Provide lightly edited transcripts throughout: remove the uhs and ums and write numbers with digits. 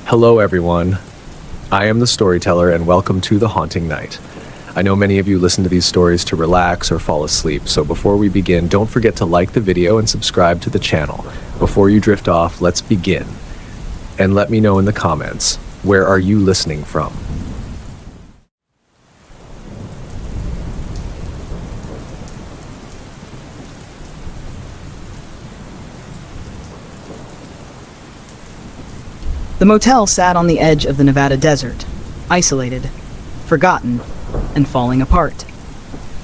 Hello, everyone. I am the storyteller, and welcome to The Haunting Night. I know many of you listen to these stories to relax or fall asleep, so before we begin, don't forget to like the video and subscribe to the channel. Before you drift off, let's begin. And let me know in the comments, where are you listening from? The motel sat on the edge of the Nevada desert, isolated, forgotten, and falling apart.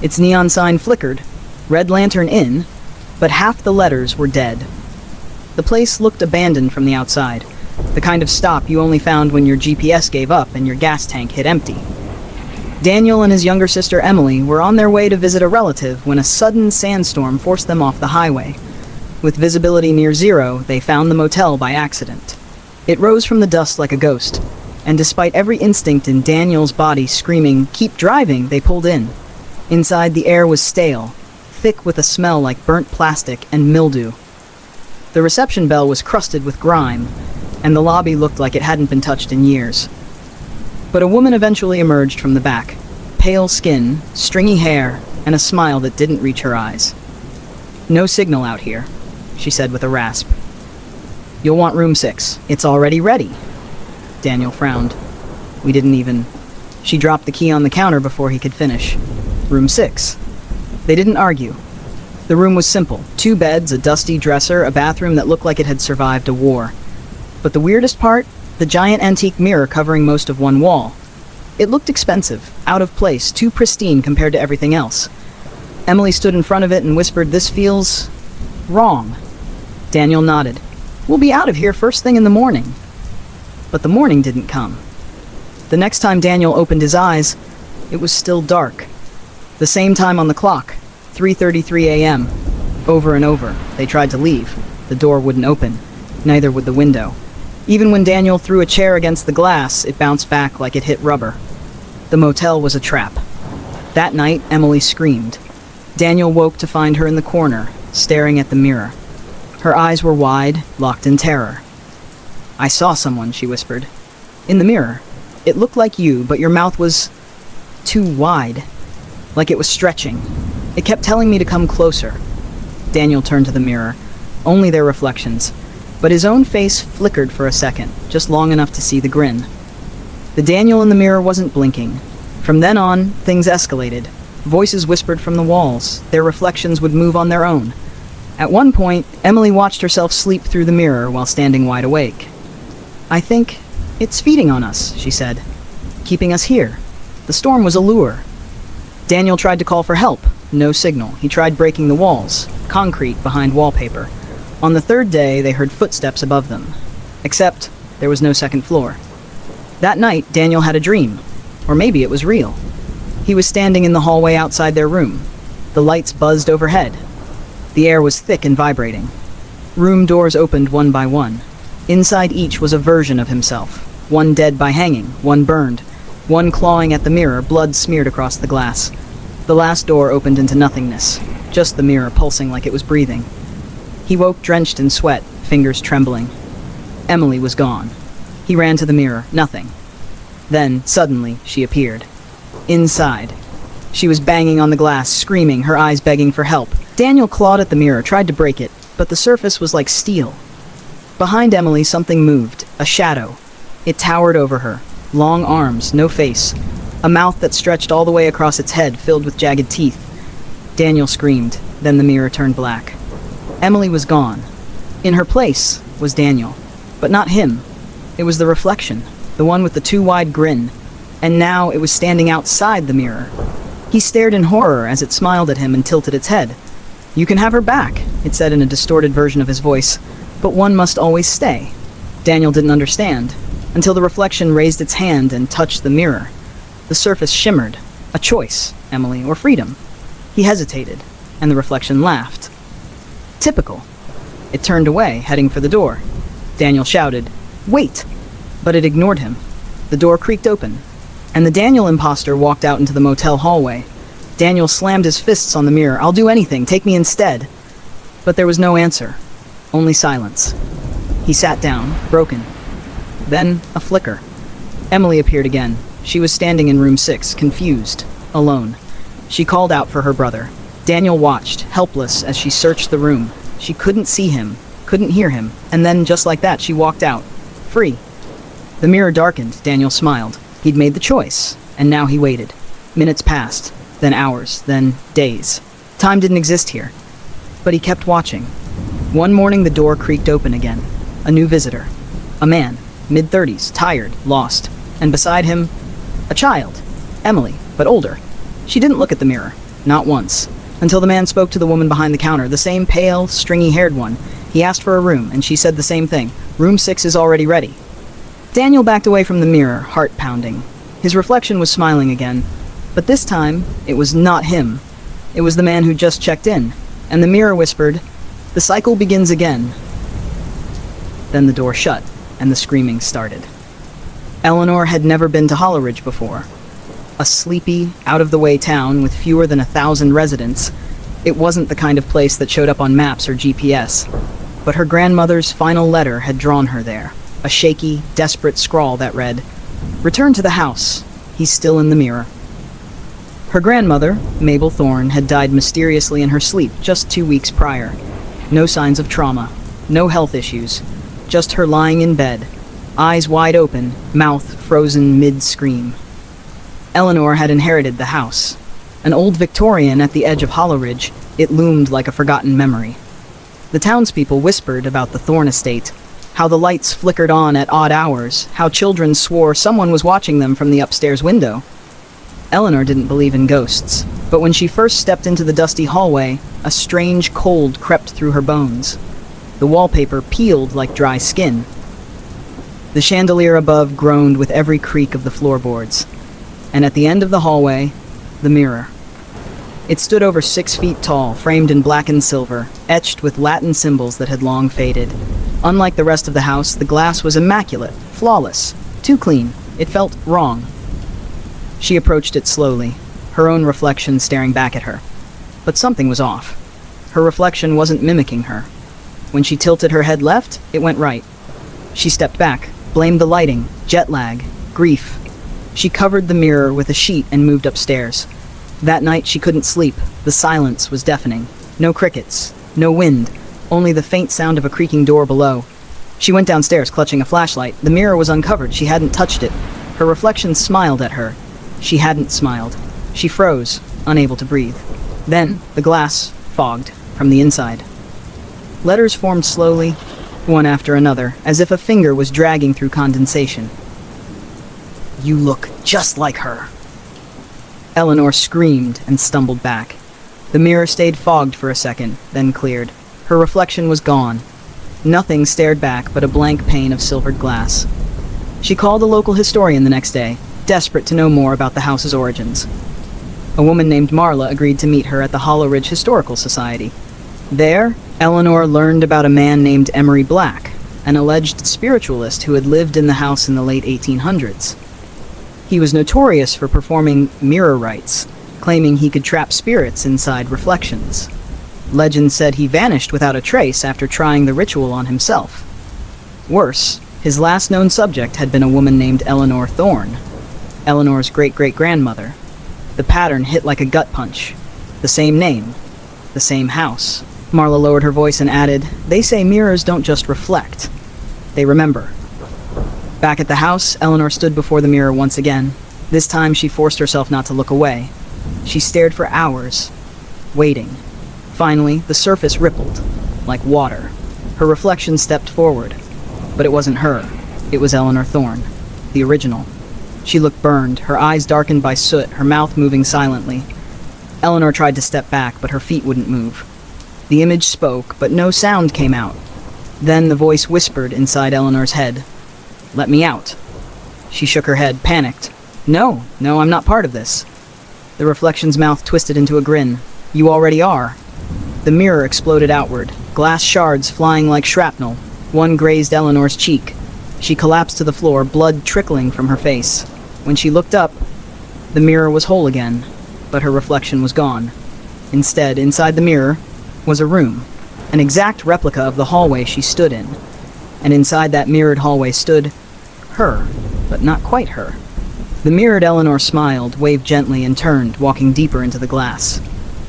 Its neon sign flickered, Red Lantern Inn, but half the letters were dead. The place looked abandoned from the outside, the kind of stop you only found when your GPS gave up and your gas tank hit empty. Daniel and his younger sister Emily were on their way to visit a relative when a sudden sandstorm forced them off the highway. With visibility near zero, they found the motel by accident. It rose from the dust like a ghost, and despite every instinct in Daniel's body screaming, "Keep driving," they pulled in. Inside, the air was stale, thick with a smell like burnt plastic and mildew. The reception bell was crusted with grime, and the lobby looked like it hadn't been touched in years. But a woman eventually emerged from the back, pale skin, stringy hair, and a smile that didn't reach her eyes. "No signal out here," she said with a rasp. "You'll want room 6. It's already ready." Daniel frowned. "We didn't even..." She dropped the key on the counter before he could finish. "Room 6. They didn't argue. The room was simple. 2 beds, a dusty dresser, a bathroom that looked like it had survived a war. But the weirdest part? The giant antique mirror covering most of one wall. It looked expensive, out of place, too pristine compared to everything else. Emily stood in front of it and whispered, "This feels... wrong." Daniel nodded. "We'll be out of here first thing in the morning." But the morning didn't come. The next time Daniel opened his eyes, it was still dark. The same time on the clock, 3:33 a.m. Over and over, they tried to leave. The door wouldn't open, neither would the window. Even when Daniel threw a chair against the glass, it bounced back like it hit rubber. The motel was a trap. That night, Emily screamed. Daniel woke to find her in the corner, staring at the mirror. Her eyes were wide, locked in terror. "I saw someone," she whispered. "In the mirror. It looked like you, but your mouth was... too wide. Like it was stretching. It kept telling me to come closer." Daniel turned to the mirror. Only their reflections. But his own face flickered for a second, just long enough to see the grin. The Daniel in the mirror wasn't blinking. From then on, things escalated. Voices whispered from the walls. Their reflections would move on their own. At one point, Emily watched herself sleep through the mirror while standing wide awake. "I think it's feeding on us," she said. "Keeping us here. The storm was a lure." Daniel tried to call for help. No signal. He tried breaking the walls. Concrete behind wallpaper. On the 3rd day, they heard footsteps above them. Except, there was no second floor. That night, Daniel had a dream. Or maybe it was real. He was standing in the hallway outside their room. The lights buzzed overhead. The air was thick and vibrating. Room doors opened one by one. Inside each was a version of himself. One dead by hanging, one burned, one clawing at the mirror, blood smeared across the glass. The last door opened into nothingness, just the mirror pulsing like it was breathing. He woke drenched in sweat, fingers trembling. Emily was gone. He ran to the mirror, nothing. Then, suddenly, she appeared. Inside. She was banging on the glass, screaming, her eyes begging for help. Daniel clawed at the mirror, tried to break it, but the surface was like steel. Behind Emily, something moved, a shadow. It towered over her, long arms, no face, a mouth that stretched all the way across its head, filled with jagged teeth. Daniel screamed, then the mirror turned black. Emily was gone. In her place was Daniel, but not him. It was the reflection, the one with the too wide grin, and now it was standing outside the mirror. He stared in horror as it smiled at him and tilted its head. "You can have her back," it said in a distorted version of his voice, "but one must always stay." Daniel didn't understand, until the reflection raised its hand and touched the mirror. The surface shimmered. A choice, Emily, or freedom. He hesitated, and the reflection laughed. Typical. It turned away, heading for the door. Daniel shouted, "Wait!" But it ignored him. The door creaked open, and the Daniel imposter walked out into the motel hallway. Daniel slammed his fists on the mirror. "I'll do anything. Take me instead." But there was no answer. Only silence. He sat down, broken. Then, a flicker. Emily appeared again. She was standing in room 6, confused, alone. She called out for her brother. Daniel watched, helpless, as she searched the room. She couldn't see him, couldn't hear him, and then, just like that, she walked out. Free. The mirror darkened. Daniel smiled. He'd made the choice, and now he waited. Minutes passed, then hours, then days. Time didn't exist here. But he kept watching. One morning the door creaked open again. A new visitor. A man, mid-30s, tired, lost. And beside him, a child. Emily, but older. She didn't look at the mirror. Not once. Until the man spoke to the woman behind the counter, the same pale, stringy-haired one. He asked for a room, and she said the same thing. Room 6 is already ready. Daniel backed away from the mirror, heart pounding. His reflection was smiling again. But this time, it was not him. It was the man who just checked in. And the mirror whispered, "The cycle begins again." Then the door shut, and the screaming started. Eleanor had never been to Holleridge before. A sleepy, out-of-the-way town with fewer than 1,000 residents. It wasn't the kind of place that showed up on maps or GPS. But her grandmother's final letter had drawn her there. A shaky, desperate scrawl that read, "Return to the house. He's still in the mirror." Her grandmother, Mabel Thorne, had died mysteriously in her sleep just 2 weeks prior. No signs of trauma, no health issues, just her lying in bed, eyes wide open, mouth frozen mid-scream. Eleanor had inherited the house. An old Victorian at the edge of Holleridge, it loomed like a forgotten memory. The townspeople whispered about the Thorne estate, how the lights flickered on at odd hours, how children swore someone was watching them from the upstairs window. Eleanor didn't believe in ghosts, but when she first stepped into the dusty hallway, a strange cold crept through her bones. The wallpaper peeled like dry skin. The chandelier above groaned with every creak of the floorboards. And at the end of the hallway, the mirror. It stood over 6 feet tall, framed in black and silver, etched with Latin symbols that had long faded. Unlike the rest of the house, the glass was immaculate, flawless, too clean. It felt wrong. She approached it slowly, her own reflection staring back at her. But something was off. Her reflection wasn't mimicking her. When she tilted her head left, it went right. She stepped back, blamed the lighting, jet lag, grief. She covered the mirror with a sheet and moved upstairs. That night she couldn't sleep. The silence was deafening. No crickets, no wind, only the faint sound of a creaking door below. She went downstairs, clutching a flashlight. The mirror was uncovered. She hadn't touched it. Her reflection smiled at her. She hadn't smiled. She froze, unable to breathe. Then, the glass fogged from the inside. Letters formed slowly, one after another, as if a finger was dragging through condensation. "You look just like her." Eleanor screamed and stumbled back. The mirror stayed fogged for a second, then cleared. Her reflection was gone. Nothing stared back but a blank pane of silvered glass. She called a local historian the next day, desperate to know more about the house's origins. A woman named Marla agreed to meet her at the Holleridge Historical Society. There, Eleanor learned about a man named Emery Black, an alleged spiritualist who had lived in the house in the late 1800s. He was notorious for performing mirror rites, claiming he could trap spirits inside reflections. Legend said he vanished without a trace after trying the ritual on himself. Worse, his last known subject had been a woman named Eleanor Thorne, Eleanor's great-great-grandmother. The pattern hit like a gut punch. The same name, the same house. Marla lowered her voice and added, "They say mirrors don't just reflect. They remember." Back at the house, Eleanor stood before the mirror once again. This time she forced herself not to look away. She stared for hours, waiting. Finally, the surface rippled, like water. Her reflection stepped forward. But it wasn't her. It was Eleanor Thorne, the original. She looked burned, her eyes darkened by soot, her mouth moving silently. Eleanor tried to step back, but her feet wouldn't move. The image spoke, but no sound came out. Then the voice whispered inside Eleanor's head, "Let me out." She shook her head, panicked. No, I'm not part of this." The reflection's mouth twisted into a grin. "You already are." The mirror exploded outward, glass shards flying like shrapnel. One grazed Eleanor's cheek. She collapsed to the floor, blood trickling from her face. When she looked up, the mirror was whole again, but her reflection was gone. Instead, inside the mirror was a room, an exact replica of the hallway she stood in. And inside that mirrored hallway stood Her, but not quite her. The mirrored Eleanor smiled, waved gently, and turned, walking deeper into the glass.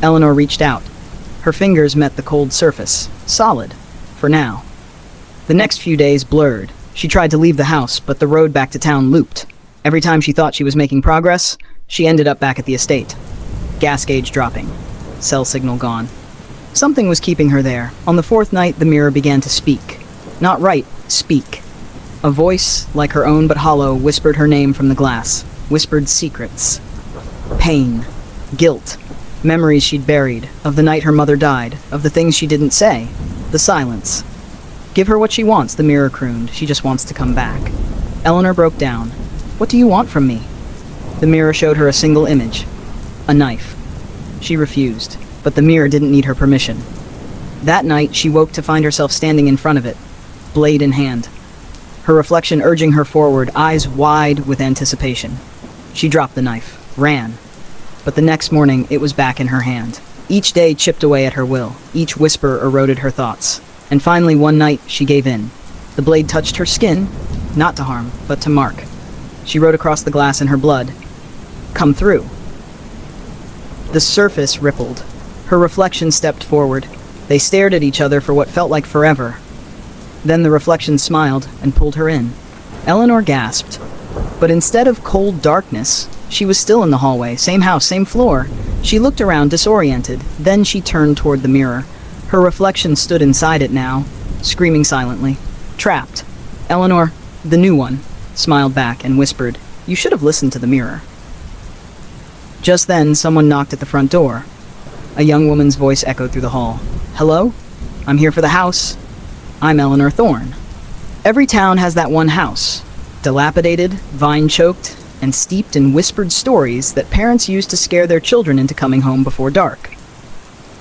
Eleanor reached out. Her fingers met the cold surface. Solid. For now. The next few days blurred. She tried to leave the house, but the road back to town looped. Every time she thought she was making progress, she ended up back at the estate. Gas gauge dropping. Cell signal gone. Something was keeping her there. On the fourth night, the mirror began to speak. Not write, speak. A voice, like her own but hollow, whispered her name from the glass. Whispered secrets. Pain. Guilt. Memories she'd buried. Of the night her mother died. Of the things she didn't say. The silence. Give her what she wants, the mirror crooned. She just wants to come back. Eleanor broke down. What do you want from me? The mirror showed her a single image. A knife. She refused, but the mirror didn't need her permission. That night, she woke to find herself standing in front of it, blade in hand. Her reflection urging her forward, eyes wide with anticipation. She dropped the knife, ran. But the next morning, it was back in her hand. Each day chipped away at her will. Each whisper eroded her thoughts. And finally, one night, she gave in. The blade touched her skin, not to harm, but to mark. She wrote across the glass in her blood, "Come through." The surface rippled. Her reflection stepped forward. They stared at each other for what felt like forever. Then the reflection smiled and pulled her in. Eleanor gasped. But instead of cold darkness, she was still in the hallway, same house, same floor. She looked around, disoriented. Then she turned toward the mirror. Her reflection stood inside it now, screaming silently. Trapped. Eleanor, the new one, smiled back and whispered, "You should have listened to the mirror." Just then, someone knocked at the front door. A young woman's voice echoed through the hall. "Hello? I'm here for the house. I'm Eleanor Thorne." Every town has that one house. Dilapidated, vine-choked, and steeped in whispered stories that parents use to scare their children into coming home before dark.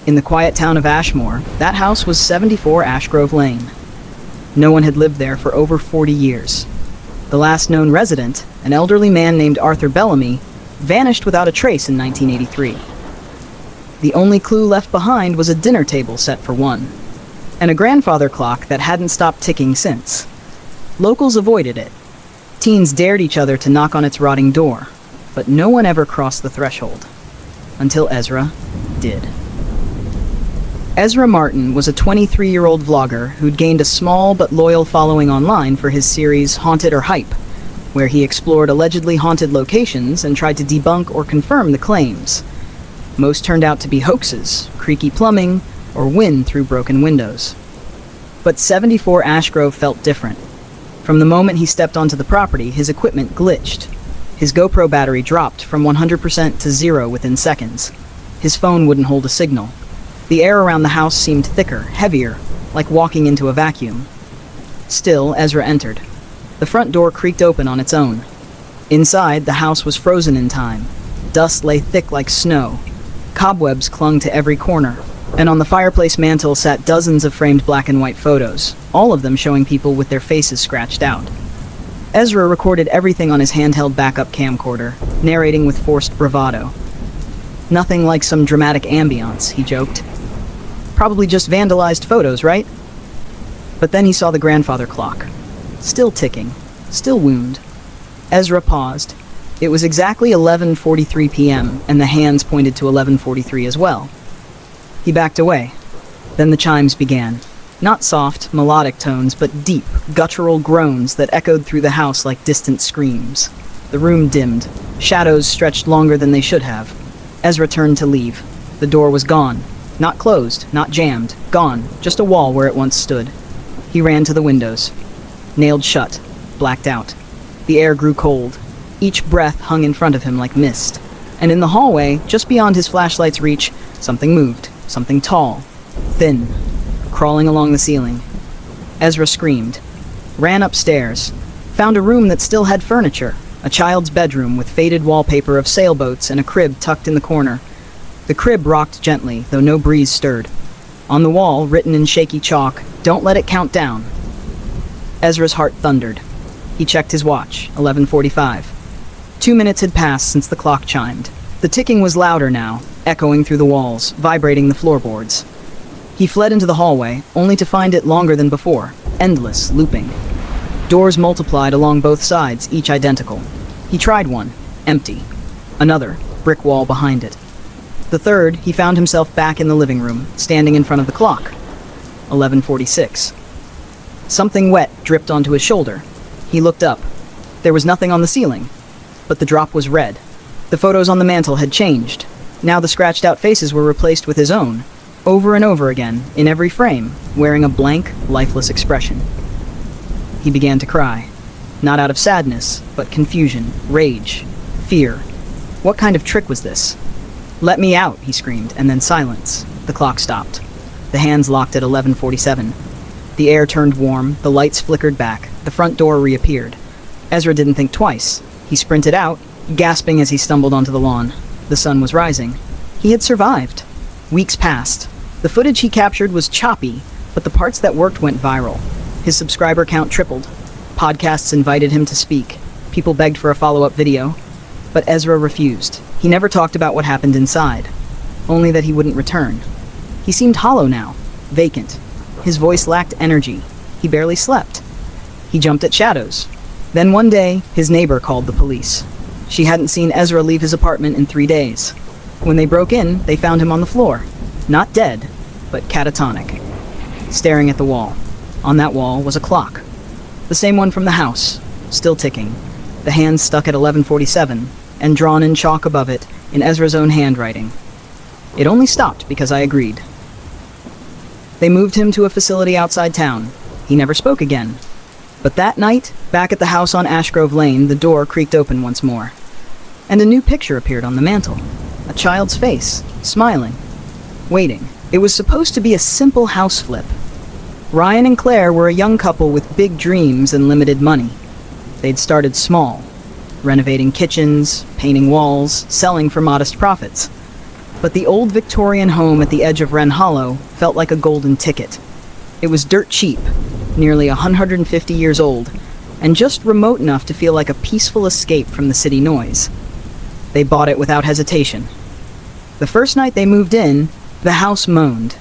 In the quiet town of Ashmore, that house was 74 Ashgrove Lane. No one had lived there for over 40 years. The last known resident, an elderly man named Arthur Bellamy, vanished without a trace in 1983. The only clue left behind was a dinner table set for one, and a grandfather clock that hadn't stopped ticking since. Locals avoided it. Teens dared each other to knock on its rotting door, but no one ever crossed the threshold. Until Ezra did. Ezra Martin was a 23-year-old vlogger who'd gained a small but loyal following online for his series Haunted or Hype, where he explored allegedly haunted locations and tried to debunk or confirm the claims. Most turned out to be hoaxes, creaky plumbing, or wind through broken windows. But 74 Ashgrove felt different. From the moment he stepped onto the property, his equipment glitched. His GoPro battery dropped from 100% to 0 within seconds. His phone wouldn't hold a signal. The air around the house seemed thicker, heavier, like walking into a vacuum. Still, Ezra entered. The front door creaked open on its own. Inside, the house was frozen in time. Dust lay thick like snow. Cobwebs clung to every corner. And on the fireplace mantel sat dozens of framed black and white photos, all of them showing people with their faces scratched out. Ezra recorded everything on his handheld backup camcorder, narrating with forced bravado. Nothing like some dramatic ambiance, he joked. Probably just vandalized photos, right? But then he saw the grandfather clock. Still ticking. Still wound. Ezra paused. It was exactly 11:43 p.m., and the hands pointed to 11:43 as well. He backed away. Then the chimes began. Not soft, melodic tones, but deep, guttural groans that echoed through the house like distant screams. The room dimmed. Shadows stretched longer than they should have. Ezra turned to leave. The door was gone. Not closed, not jammed. Gone. Just a wall where it once stood. He ran to the windows. Nailed shut. Blacked out. The air grew cold. Each breath hung in front of him like mist. And in the hallway, just beyond his flashlight's reach, something moved. Something tall. Thin. Crawling along the ceiling. Ezra screamed. Ran upstairs. Found a room that still had furniture. A child's bedroom with faded wallpaper of sailboats and a crib tucked in the corner. The crib rocked gently, though no breeze stirred. On the wall, written in shaky chalk, "Don't let it count down." Ezra's heart thundered. He checked his watch, 11:45. 2 minutes had passed since the clock chimed. The ticking was louder now, echoing through the walls, vibrating the floorboards. He fled into the hallway, only to find it longer than before, endless, looping. Doors multiplied along both sides, each identical. He tried one, empty. Another, brick wall behind it. The third, he found himself back in the living room, standing in front of the clock. 11:46. Something wet dripped onto his shoulder. He looked up. There was nothing on the ceiling, but the drop was red. The photos on the mantel had changed. Now the scratched-out faces were replaced with his own, over and over again, in every frame, wearing a blank, lifeless expression. He began to cry, not out of sadness, but confusion, rage, fear. What kind of trick was this? "Let me out," he screamed, and then silence. The clock stopped. The hands locked at 11:47. The air turned warm, the lights flickered back, the front door reappeared. Ezra didn't think twice. He sprinted out, gasping as he stumbled onto the lawn. The sun was rising. He had survived. Weeks passed. The footage he captured was choppy, but the parts that worked went viral. His subscriber count tripled. Podcasts invited him to speak. People begged for a follow-up video. But Ezra refused. He never talked about what happened inside, only that he wouldn't return. He seemed hollow now, vacant. His voice lacked energy. He barely slept. He jumped at shadows. Then one day, his neighbor called the police. She hadn't seen Ezra leave his apartment in 3 days. When they broke in, they found him on the floor. Not dead, but catatonic. Staring at the wall. On that wall was a clock. The same one from the house, still ticking. The hands stuck at 11:47, and drawn in chalk above it, in Ezra's own handwriting. It only stopped because I agreed. They moved him to a facility outside town. He never spoke again. But that night, back at the house on Ashgrove Lane, the door creaked open once more. And a new picture appeared on the mantel. A child's face, smiling, waiting. It was supposed to be a simple house flip. Ryan and Claire were a young couple with big dreams and limited money. They'd started small, renovating kitchens, painting walls, selling for modest profits. But the old Victorian home at the edge of Wren Hollow felt like a golden ticket. It was dirt cheap, nearly 150 years old, and just remote enough to feel like a peaceful escape from the city noise. They bought it without hesitation. The first night they moved in, the house moaned.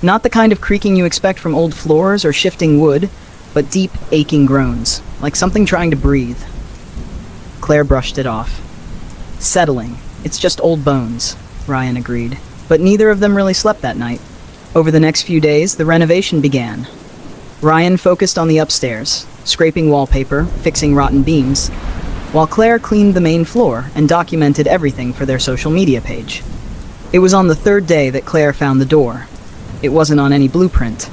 Not the kind of creaking you expect from old floors or shifting wood, but deep, aching groans, like something trying to breathe. Claire brushed it off. "Settling. It's just old bones," Ryan agreed. But neither of them really slept that night. Over the next few days, the renovation began. Ryan focused on the upstairs, scraping wallpaper, fixing rotten beams, while Claire cleaned the main floor and documented everything for their social media page. It was on the third day that Claire found the door. It wasn't on any blueprint.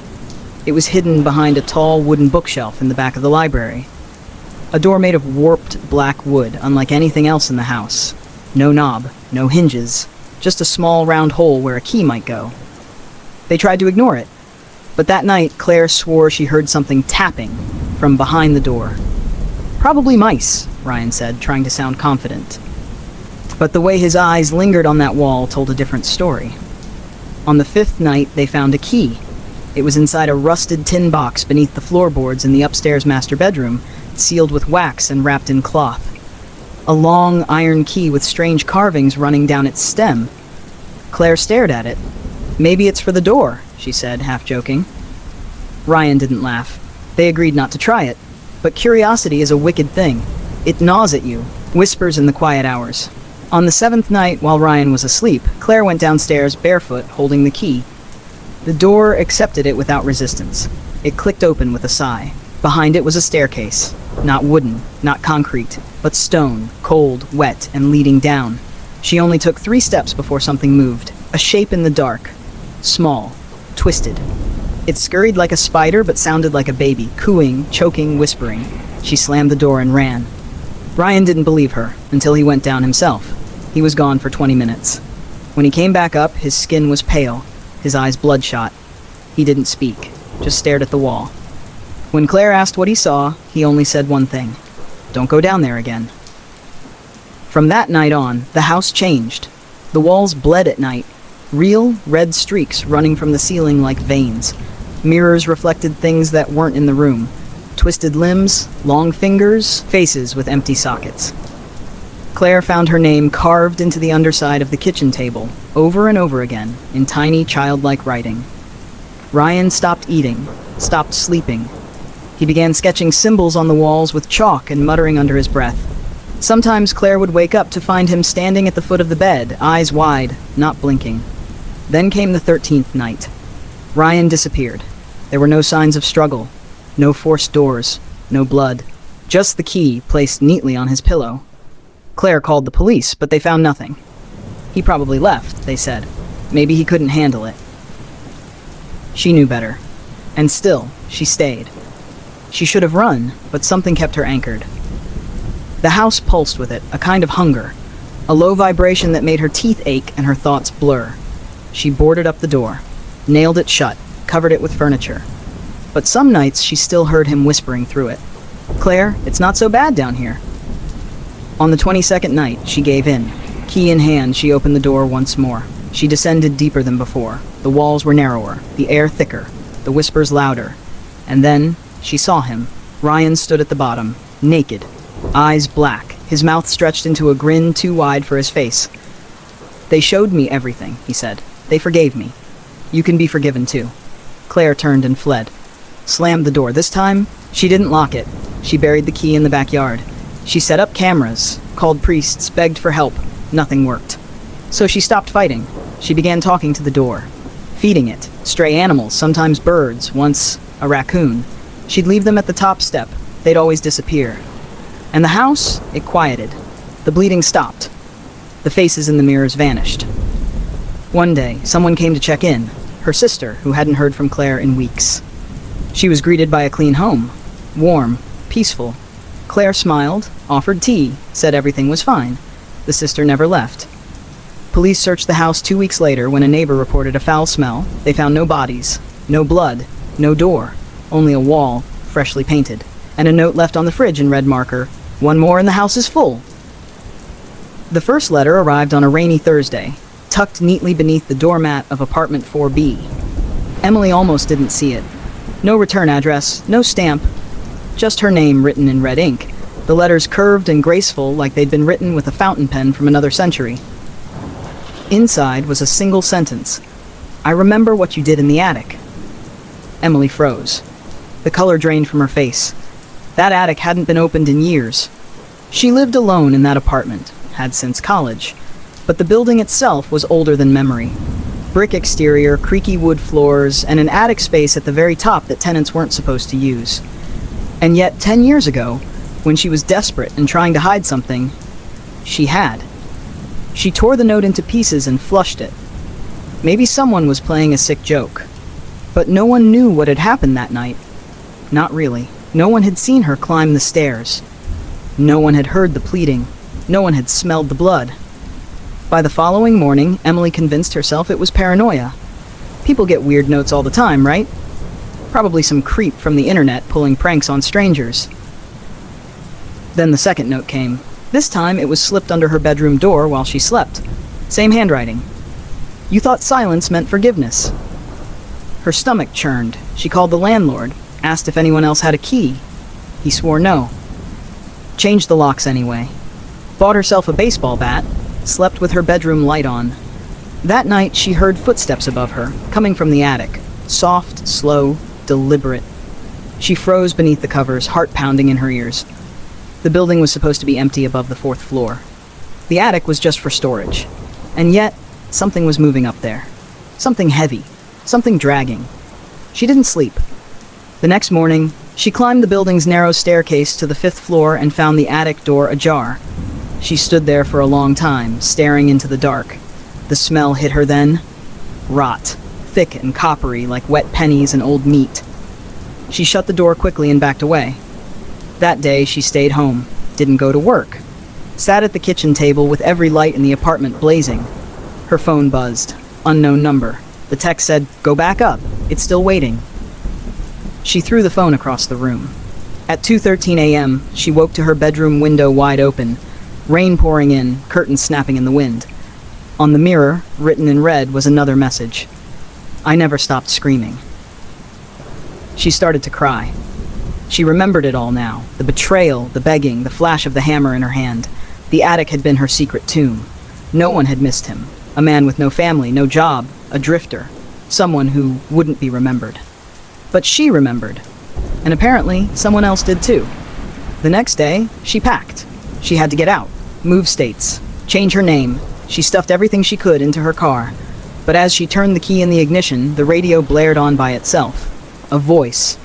It was hidden behind a tall wooden bookshelf in the back of the library. A door made of warped black wood, unlike anything else in the house. No knob, no hinges, just a small round hole where a key might go. They tried to ignore it, but that night Claire swore she heard something tapping from behind the door. "Probably mice," Ryan said, trying to sound confident. But the way his eyes lingered on that wall told a different story. On the fifth night, they found a key. It was inside a rusted tin box beneath the floorboards in the upstairs master bedroom, sealed with wax and wrapped in cloth. A long iron key with strange carvings running down its stem. Claire stared at it. "Maybe it's for the door," she said, half joking. Ryan didn't laugh. They agreed not to try it. But curiosity is a wicked thing. It gnaws at you, whispers in the quiet hours. On the seventh night, while Ryan was asleep, Claire went downstairs barefoot, holding the key. The door accepted it without resistance. It clicked open with a sigh. Behind it was a staircase. Not wooden, not concrete, but stone, cold, wet, and leading down. She only took 3 steps before something moved. A shape in the dark. Small. Twisted. It scurried like a spider but sounded like a baby, cooing, choking, whispering. She slammed the door and ran. Ryan didn't believe her until he went down himself. He was gone for 20 minutes. When he came back up, his skin was pale, his eyes bloodshot. He didn't speak, just stared at the wall. When Claire asked what he saw, he only said one thing: "Don't go down there again." From that night on, the house changed. The walls bled at night, real red streaks running from the ceiling like veins. Mirrors reflected things that weren't in the room. Twisted limbs, long fingers, faces with empty sockets. Claire found her name carved into the underside of the kitchen table, over and over again, in tiny, childlike writing. Ryan stopped eating, stopped sleeping. He began sketching symbols on the walls with chalk and muttering under his breath. Sometimes Claire would wake up to find him standing at the foot of the bed, eyes wide, not blinking. Then came the 13th night. Ryan disappeared. There were no signs of struggle, no forced doors, no blood, just the key placed neatly on his pillow. Claire called the police, but they found nothing. He probably left, they said. Maybe he couldn't handle it. She knew better. And still, she stayed. She should have run, but something kept her anchored. The house pulsed with it, a kind of hunger, a low vibration that made her teeth ache and her thoughts blur. She boarded up the door, nailed it shut, covered it with furniture. But some nights she still heard him whispering through it. "Claire, it's not so bad down here." On the 22nd night, she gave in. Key in hand, she opened the door once more. She descended deeper than before. The walls were narrower, the air thicker, the whispers louder. And then she saw him. Ryan stood at the bottom, naked, eyes black, his mouth stretched into a grin too wide for his face. "They showed me everything," he said. "They forgave me. You can be forgiven too." Claire turned and fled. Slammed the door. This time, she didn't lock it. She buried the key in the backyard. She set up cameras, called priests, begged for help. Nothing worked. So she stopped fighting. She began talking to the door, feeding it, stray animals, sometimes birds, once a raccoon. She'd leave them at the top step. They'd always disappear. And the house, it quieted. The bleeding stopped. The faces in the mirrors vanished. One day, someone came to check in. Her sister, who hadn't heard from Claire in weeks. She was greeted by a clean home. Warm, peaceful. Claire smiled, offered tea, said everything was fine. The sister never left. Police searched the house 2 weeks later when a neighbor reported a foul smell. They found no bodies, no blood, no door, only a wall, freshly painted, and a note left on the fridge in red marker, "One more and the house is full." The first letter arrived on a rainy Thursday, tucked neatly beneath the doormat of apartment 4B. Emily almost didn't see it. No return address, no stamp, just her name written in red ink, the letters curved and graceful like they'd been written with a fountain pen from another century. Inside was a single sentence. "I remember what you did in the attic." Emily froze. The color drained from her face. That attic hadn't been opened in years. She lived alone in that apartment, had since college, but the building itself was older than memory. Brick exterior, creaky wood floors, and an attic space at the very top that tenants weren't supposed to use. And yet, 10 years ago, when she was desperate and trying to hide something, she had. She tore the note into pieces and flushed it. Maybe someone was playing a sick joke. But no one knew what had happened that night. Not really. No one had seen her climb the stairs. No one had heard the pleading. No one had smelled the blood. By the following morning, Emily convinced herself it was paranoia. People get weird notes all the time, right? Probably some creep from the internet pulling pranks on strangers. Then the second note came. This time it was slipped under her bedroom door while she slept. Same handwriting. "You thought silence meant forgiveness." Her stomach churned. She called the landlord, asked if anyone else had a key. He swore no. Changed the locks anyway. Bought herself a baseball bat, slept with her bedroom light on. That night she heard footsteps above her, coming from the attic. Soft, slow, deliberate. She froze beneath the covers, heart pounding in her ears. The building was supposed to be empty above the 4th floor. The attic was just for storage. And yet, something was moving up there. Something heavy. Something dragging. She didn't sleep. The next morning, she climbed the building's narrow staircase to the 5th floor and found the attic door ajar. She stood there for a long time, staring into the dark. The smell hit her then. Rot. Thick and coppery like wet pennies and old meat. She shut the door quickly and backed away. That day, she stayed home, didn't go to work. Sat at the kitchen table with every light in the apartment blazing. Her phone buzzed. Unknown number. The text said, "Go back up. It's still waiting." She threw the phone across the room. At 2:13 a.m., she woke to her bedroom window wide open. Rain pouring in, curtains snapping in the wind. On the mirror, written in red, was another message. "I never stopped screaming." She started to cry. She remembered it all now. The betrayal, the begging, the flash of the hammer in her hand. The attic had been her secret tomb. No one had missed him. A man with no family, no job, a drifter. Someone who wouldn't be remembered. But she remembered. and apparently someone else did too. The next day, she packed. She had to get out, move states, change her name. She stuffed everything she could into her car. But as she turned the key in the ignition, the radio blared on by itself. A voice,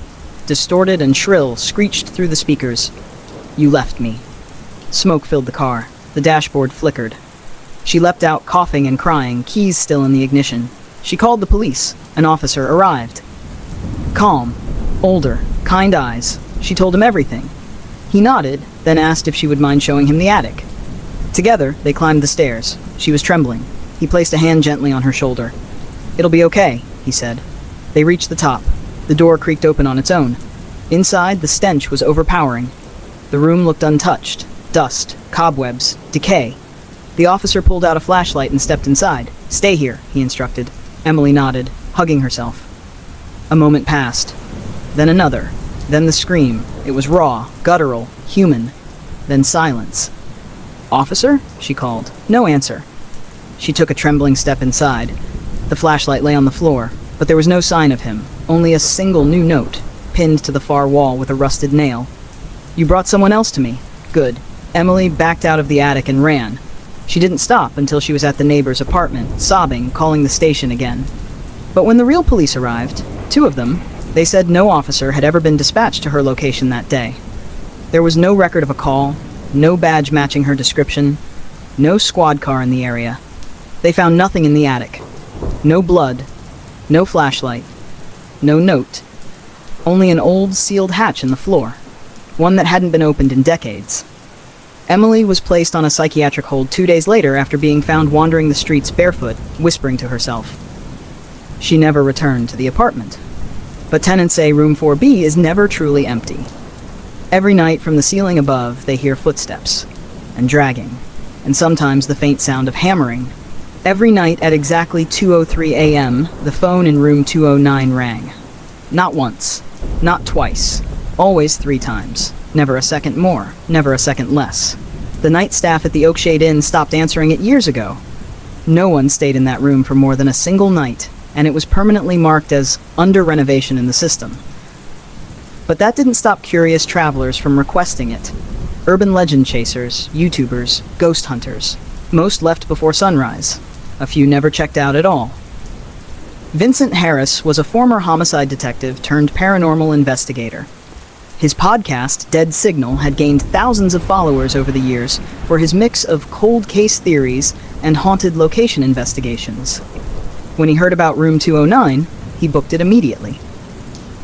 distorted and shrill, screeched through the speakers. "You left me." Smoke filled the car. The dashboard flickered. She leapt out, coughing and crying, keys still in the ignition. She called the police. An officer arrived. Calm, older, kind eyes. She told him everything. He nodded, then asked if she would mind showing him the attic. Together, they climbed the stairs. She was trembling. He placed a hand gently on her shoulder. "It'll be okay," he said. They reached the top. The door creaked open on its own. Inside, the stench was overpowering. The room looked untouched. Dust, cobwebs, decay. The officer pulled out a flashlight and stepped inside. "Stay here," he instructed. Emily nodded, hugging herself. A moment passed. Then another. Then the scream. It was raw, guttural, human. Then silence. "Officer?" she called. No answer. She took a trembling step inside. The flashlight lay on the floor, but there was no sign of him, only a single new note, pinned to the far wall with a rusted nail. "You brought someone else to me." "Good." Emily backed out of the attic and ran. She didn't stop until she was at the neighbor's apartment, sobbing, calling the station again. But when the real police arrived, 2 of them, they said no officer had ever been dispatched to her location that day. There was no record of a call, no badge matching her description, no squad car in the area. They found nothing in the attic. No blood, no flashlight, no note. Only an old sealed hatch in the floor, one that hadn't been opened in decades. Emily was placed on a psychiatric hold 2 days later after being found wandering the streets barefoot, whispering to herself. She never returned to the apartment. But tenants say room 4B is never truly empty. Every night from the ceiling above, they hear footsteps and dragging, and sometimes the faint sound of hammering. Every night at exactly 2:03 a.m., the phone in room 209 rang. Not once, not twice, always 3 times. Never a second more, never a second less. The night staff at the Oakshade Inn stopped answering it years ago. No one stayed in that room for more than a single night, and it was permanently marked as under renovation in the system. But that didn't stop curious travelers from requesting it. Urban legend chasers, YouTubers, ghost hunters. Most left before sunrise. A few never checked out at all. Vincent Harris was a former homicide detective turned paranormal investigator. His podcast, Dead Signal, had gained thousands of followers over the years for his mix of cold case theories and haunted location investigations. When he heard about room 209, he booked it immediately.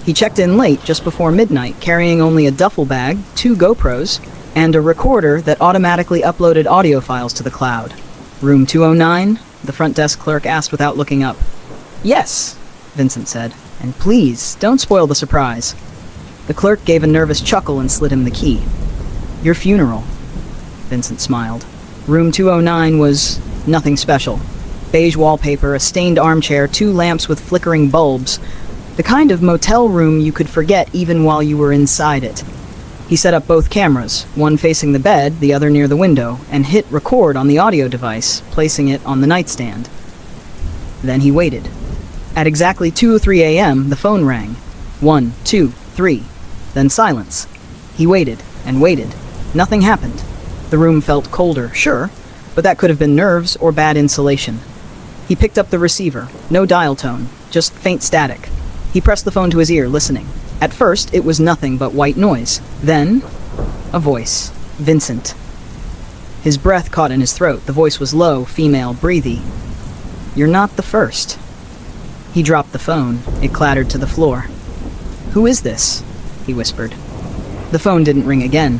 He checked in late, just before midnight, carrying only a duffel bag, 2 GoPros, and a recorder that automatically uploaded audio files to the cloud. "Room 209?" the front desk clerk asked without looking up. "Yes," Vincent said, "and please, don't spoil the surprise." The clerk gave a nervous chuckle and slid him the key. "Your funeral," Vincent smiled. Room 209 was nothing special. Beige wallpaper, a stained armchair, 2 lamps with flickering bulbs. The kind of motel room you could forget even while you were inside it. He set up both cameras, one facing the bed, the other near the window, and hit record on the audio device, placing it on the nightstand. Then he waited. At exactly 2:03 a.m., the phone rang. 1, 2, 3. Then silence. He waited and waited. Nothing happened. The room felt colder, sure, but that could have been nerves or bad insulation. He picked up the receiver. No dial tone, just faint static. He pressed the phone to his ear, listening. At first, it was nothing but white noise. Then, a voice. Vincent. His breath caught in his throat. The voice was low, female, breathy. "You're not the first." He dropped the phone. It clattered to the floor. "Who is this?" he whispered. The phone didn't ring again.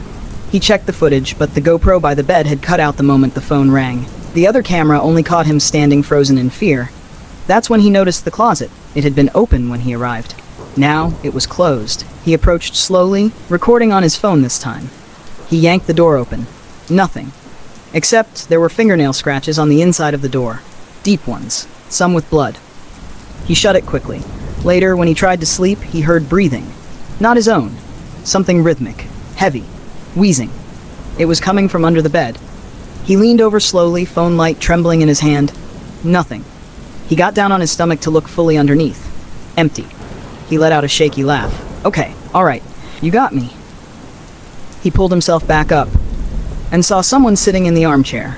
He checked the footage, but the GoPro by the bed had cut out the moment the phone rang. The other camera only caught him standing frozen in fear. That's when he noticed the closet. It had been open when he arrived. Now it was closed. He approached slowly, recording on his phone this time. He yanked the door open. Nothing. Except there were fingernail scratches on the inside of the door. Deep ones, some with blood. He shut it quickly. Later, when he tried to sleep, he heard breathing. Not his own. Something rhythmic, heavy, wheezing. It was coming from under the bed. He leaned over slowly, phone light trembling in his hand. Nothing. He got down on his stomach to look fully underneath. Empty. He let out a shaky laugh. "Okay, All right, you got me. He pulled himself back up and saw someone sitting in the armchair.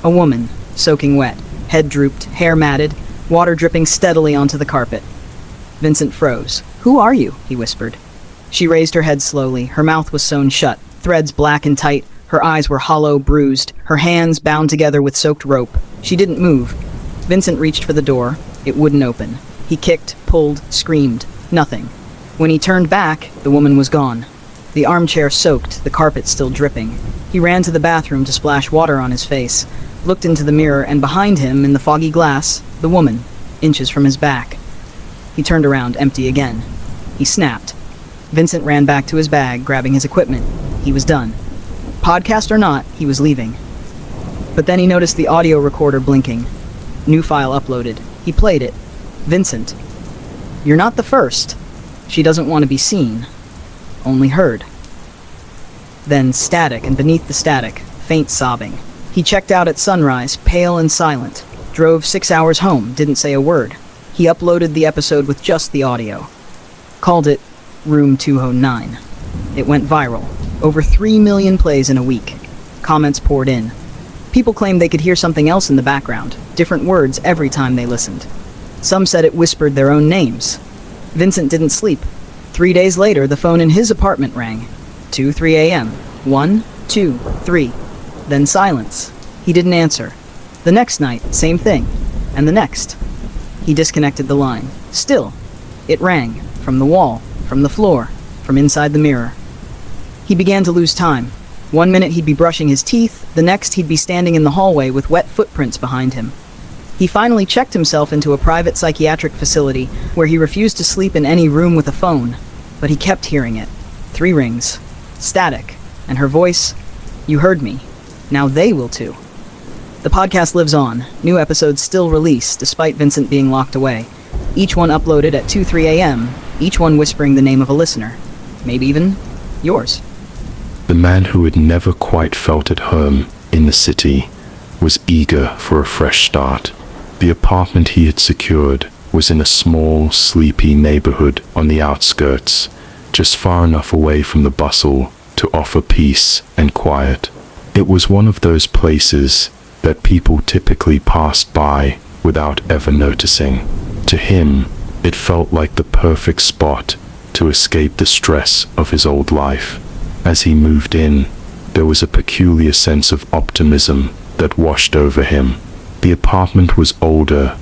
A woman, soaking wet, head drooped, hair matted, water dripping steadily onto the carpet. Vincent froze. "Who are you?" he whispered. She raised her head slowly. Her mouth was sewn shut, threads black and tight. Her eyes were hollow, bruised, her hands bound together with soaked rope. She didn't move. Vincent reached for the door. It wouldn't open. He kicked, pulled, screamed. Nothing. When he turned back, the woman was gone. The armchair soaked, the carpet still dripping. He ran to the bathroom to splash water on his face, looked into the mirror, and behind him, in the foggy glass, the woman, inches from his back. He turned around, empty again. He snapped. Vincent ran back to his bag, grabbing his equipment. He was done. Podcast or not, he was leaving. But then he noticed the audio recorder blinking. New file uploaded. He played it. "Vincent, you're not the first. She doesn't want to be seen. Only heard." Then static, and beneath the static, faint sobbing. He checked out at sunrise, pale and silent. Drove 6 hours home, didn't say a word. He uploaded the episode with just the audio. Called it Room 209. It went viral. Over 3 million plays in a week. Comments poured in. People claimed they could hear something else in the background, different words every time they listened. Some said it whispered their own names. Vincent didn't sleep. 3 days later, the phone in his apartment rang. 2-3 a.m. 1, 2, 3. Then silence. He didn't answer. The next night, same thing. And the next. He disconnected the line. Still, it rang. From the wall, from the floor, from inside the mirror. He began to lose time. 1 minute he'd be brushing his teeth, the next he'd be standing in the hallway with wet footprints behind him. He finally checked himself into a private psychiatric facility where he refused to sleep in any room with a phone, but he kept hearing it. 3 rings. Static. And her voice, "You heard me. Now they will too." The podcast lives on. New episodes still release, despite Vincent being locked away. Each one uploaded at 2-3 a.m., each one whispering the name of a listener. Maybe even yours. The man who had never quite felt at home in the city was eager for a fresh start. The apartment he had secured was in a small, sleepy neighborhood on the outskirts, just far enough away from the bustle to offer peace and quiet. It was one of those places that people typically passed by without ever noticing. To him, it felt like the perfect spot to escape the stress of his old life. As he moved in, there was a peculiar sense of optimism that washed over him. The apartment was older,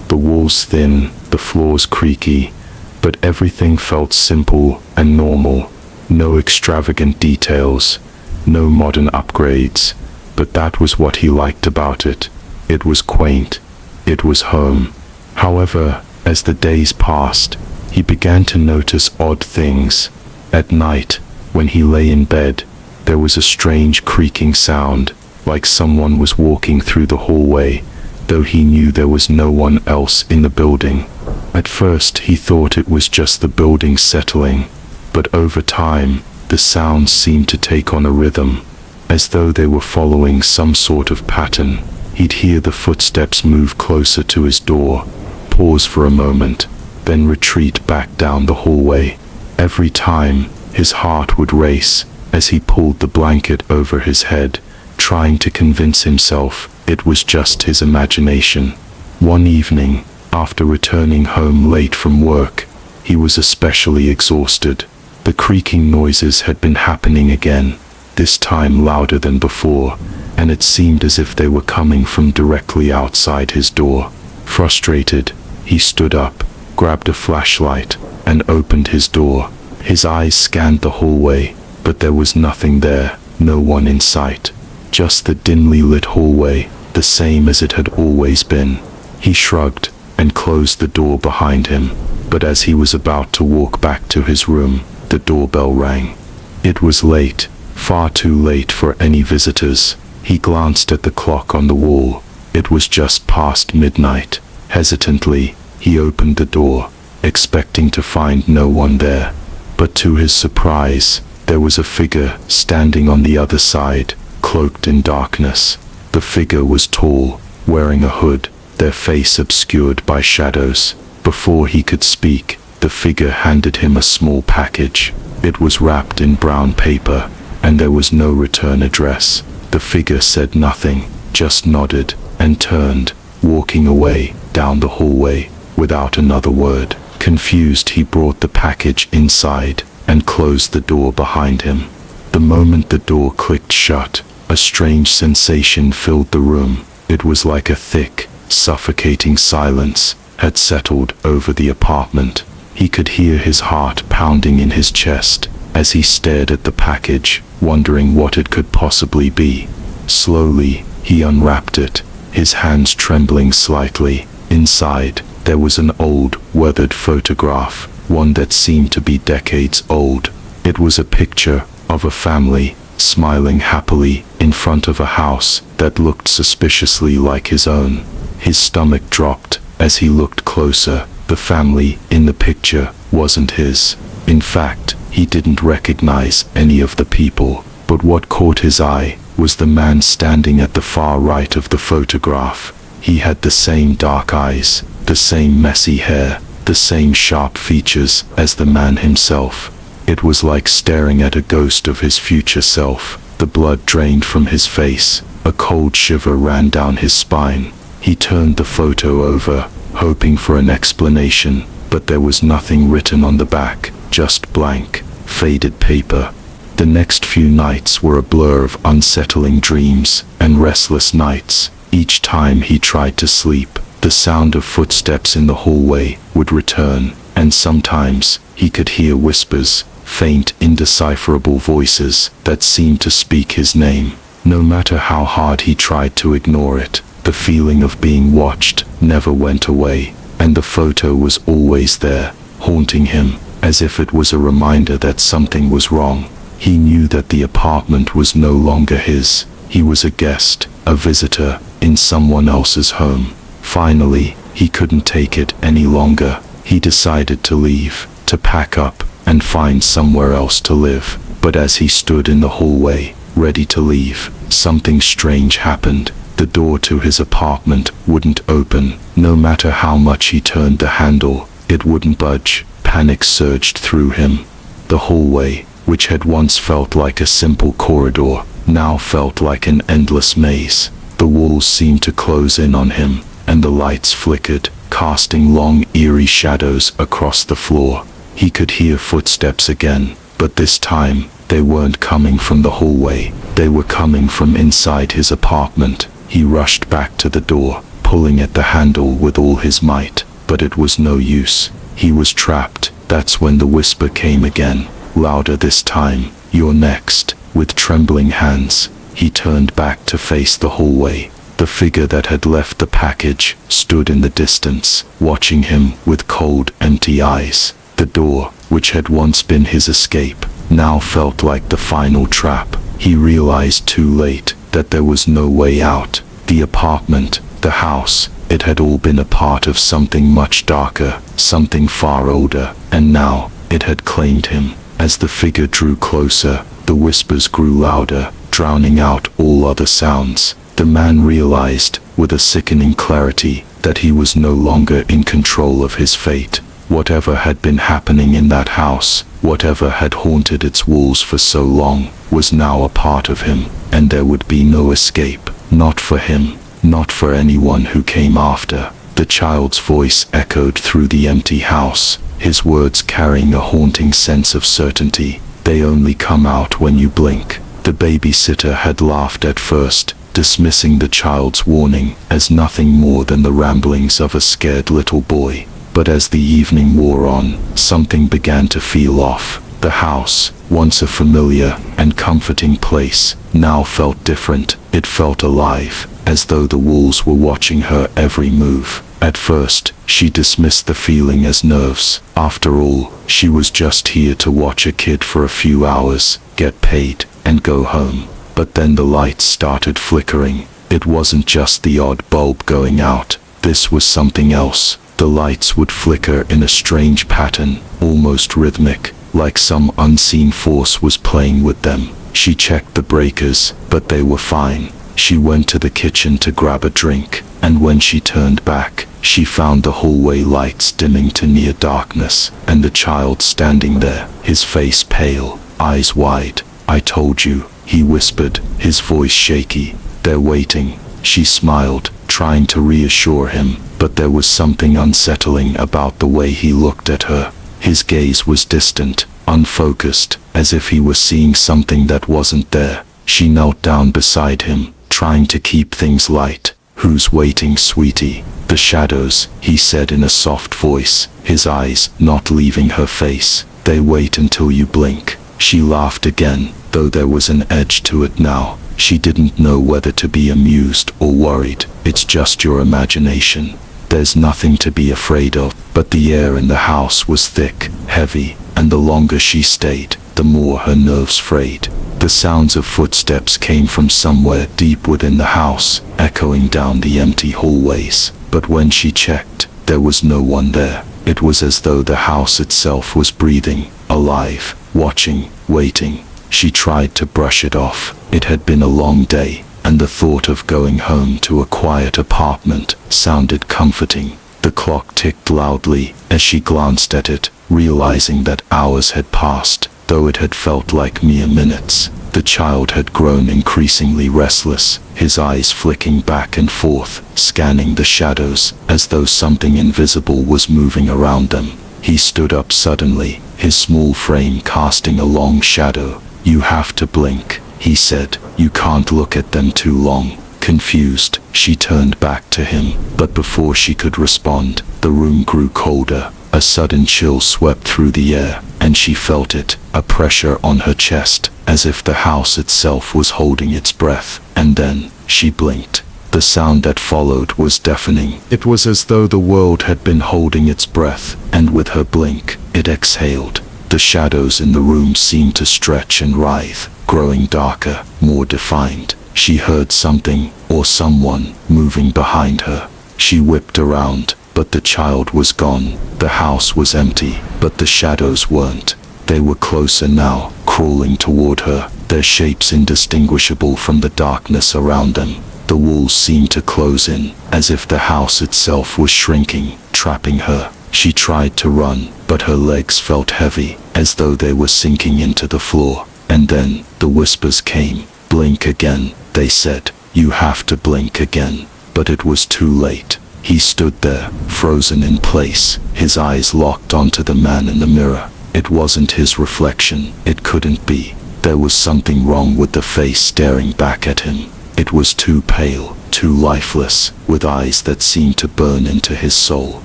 the walls thin, the floors creaky, but everything felt simple and normal. No extravagant details, no modern upgrades, but that was what he liked about it. It was quaint. It was home. However, as the days passed, he began to notice odd things. At night, when he lay in bed, there was a strange creaking sound, like someone was walking through the hallway, though he knew there was no one else in the building. At first, he thought it was just the building settling, but over time, the sounds seemed to take on a rhythm, as though they were following some sort of pattern. He'd hear the footsteps move closer to his door, pause for a moment, then retreat back down the hallway. Every time, his heart would race as he pulled the blanket over his head, trying to convince himself it was just his imagination. One evening, after returning home late from work, he was especially exhausted. The creaking noises had been happening again, this time louder than before, and it seemed as if they were coming from directly outside his door. Frustrated, he stood up, grabbed a flashlight, and opened his door. His eyes scanned the hallway, but there was nothing there, no one in sight. Just the dimly lit hallway, the same as it had always been. He shrugged and closed the door behind him, but as he was about to walk back to his room, the doorbell rang. It was late, far too late for any visitors. He glanced at the clock on the wall. It was just past midnight. Hesitantly, he opened the door, expecting to find no one there. But to his surprise, there was a figure standing on the other side, cloaked in darkness. The figure was tall, wearing a hood, their face obscured by shadows. Before he could speak, the figure handed him a small package. It was wrapped in brown paper, and there was no return address. The figure said nothing, just nodded, and turned, walking away, down the hallway, without another word. Confused, he brought the package inside, and closed the door behind him. The moment the door clicked shut, a strange sensation filled the room. It was like a thick, suffocating silence had settled over the apartment. He could hear his heart pounding in his chest as he stared at the package, wondering what it could possibly be. Slowly, he unwrapped it, his hands trembling slightly. Inside, there was an old, weathered photograph, one that seemed to be decades old. It was a picture of a family, smiling happily in front of a house that looked suspiciously like his own. His stomach dropped as he looked closer. The family in the picture wasn't his. In fact, he didn't recognize any of the people, but what caught his eye was the man standing at the far right of the photograph. He had the same dark eyes, the same messy hair, the same sharp features as the man himself. It was like staring at a ghost of his future self. The blood drained from his face. A cold shiver ran down his spine. He turned the photo over, hoping for an explanation, but there was nothing written on the back, just blank, faded paper. The next few nights were a blur of unsettling dreams and restless nights. Each time he tried to sleep, the sound of footsteps in the hallway would return, and sometimes he could hear whispers, faint, indecipherable voices that seemed to speak his name. No matter how hard he tried to ignore it, the feeling of being watched never went away, and the photo was always there, haunting him, as if it was a reminder that something was wrong. He knew that the apartment was no longer his. He was a guest, a visitor, in someone else's home. Finally, he couldn't take it any longer. He decided to leave, to pack up, and find somewhere else to live. But as he stood in the hallway, ready to leave, something strange happened. The door to his apartment wouldn't open. No matter how much he turned the handle, it wouldn't budge. Panic surged through him. The hallway, which had once felt like a simple corridor, now felt like an endless maze. The walls seemed to close in on him, and the lights flickered, casting long, eerie shadows across the floor. He could hear footsteps again, but this time, they weren't coming from the hallway. They were coming from inside his apartment. He rushed back to the door, pulling at the handle with all his might, but it was no use. He was trapped. That's when the whisper came again, louder this time. "You're next." With trembling hands, he turned back to face the hallway. The figure that had left the package stood in the distance, watching him with cold, empty eyes. The door, which had once been his escape, now felt like the final trap. He realized too late that there was no way out. The apartment, the house, it had all been a part of something much darker, something far older, and now it had claimed him. As the figure drew closer, the whispers grew louder, drowning out all other sounds. The man realized, with a sickening clarity, that he was no longer in control of his fate. Whatever had been happening in that house, whatever had haunted its walls for so long, was now a part of him, and there would be no escape. Not for him, not for anyone who came after. The child's voice echoed through the empty house, his words carrying a haunting sense of certainty. They only come out when you blink. The babysitter had laughed at first, dismissing the child's warning as nothing more than the ramblings of a scared little boy. But as the evening wore on, something began to feel off. The house, once a familiar and comforting place, now felt different. It felt alive, as though the walls were watching her every move. At first, she dismissed the feeling as nerves. After all, she was just here to watch a kid for a few hours, get paid, and go home. But then the lights started flickering. It wasn't just the odd bulb going out. This was something else. The lights would flicker in a strange pattern, almost rhythmic, like some unseen force was playing with them. She checked the breakers, but they were fine. She went to the kitchen to grab a drink, and when she turned back, she found the hallway lights dimming to near darkness, and the child standing there, his face pale, eyes wide. "I told you," he whispered, his voice shaky. "They're waiting." She smiled, trying to reassure him, but there was something unsettling about the way he looked at her. His gaze was distant, unfocused, as if he was seeing something that wasn't there. She knelt down beside him, trying to keep things light. "Who's waiting, sweetie?" "The shadows," he said in a soft voice, his eyes not leaving her face. "They wait until you blink." She laughed again, though there was an edge to it now. She didn't know whether to be amused or worried. "It's just your imagination. There's nothing to be afraid of." But the air in the house was thick, heavy, and the longer she stayed, the more her nerves frayed. The sounds of footsteps came from somewhere deep within the house, echoing down the empty hallways. But when she checked, there was no one there. It was as though the house itself was breathing, alive, watching, waiting. She tried to brush it off. It had been a long day, and the thought of going home to a quiet apartment sounded comforting. The clock ticked loudly as she glanced at it, realizing that hours had passed, though it had felt like mere minutes. The child had grown increasingly restless, his eyes flicking back and forth, scanning the shadows, as though something invisible was moving around them. He stood up suddenly, his small frame casting a long shadow. "You have to blink," he said. "You can't look at them too long." Confused, she turned back to him, but before she could respond, the room grew colder. A sudden chill swept through the air, and she felt it, a pressure on her chest, as if the house itself was holding its breath. And then, she blinked. The sound that followed was deafening. It was as though the world had been holding its breath, and with her blink, it exhaled. The shadows in the room seemed to stretch and writhe, growing darker, more defined. She heard something, or someone, moving behind her. She whipped around, but the child was gone. The house was empty, but the shadows weren't. They were closer now, crawling toward her, their shapes indistinguishable from the darkness around them. The walls seemed to close in, as if the house itself was shrinking, trapping her. She tried to run, but her legs felt heavy, as though they were sinking into the floor. And then, the whispers came. "Blink again," they said. "You have to blink again." But it was too late. He stood there, frozen in place, his eyes locked onto the man in the mirror. It wasn't his reflection. It couldn't be. There was something wrong with the face staring back at him. It was too pale, too lifeless, with eyes that seemed to burn into his soul.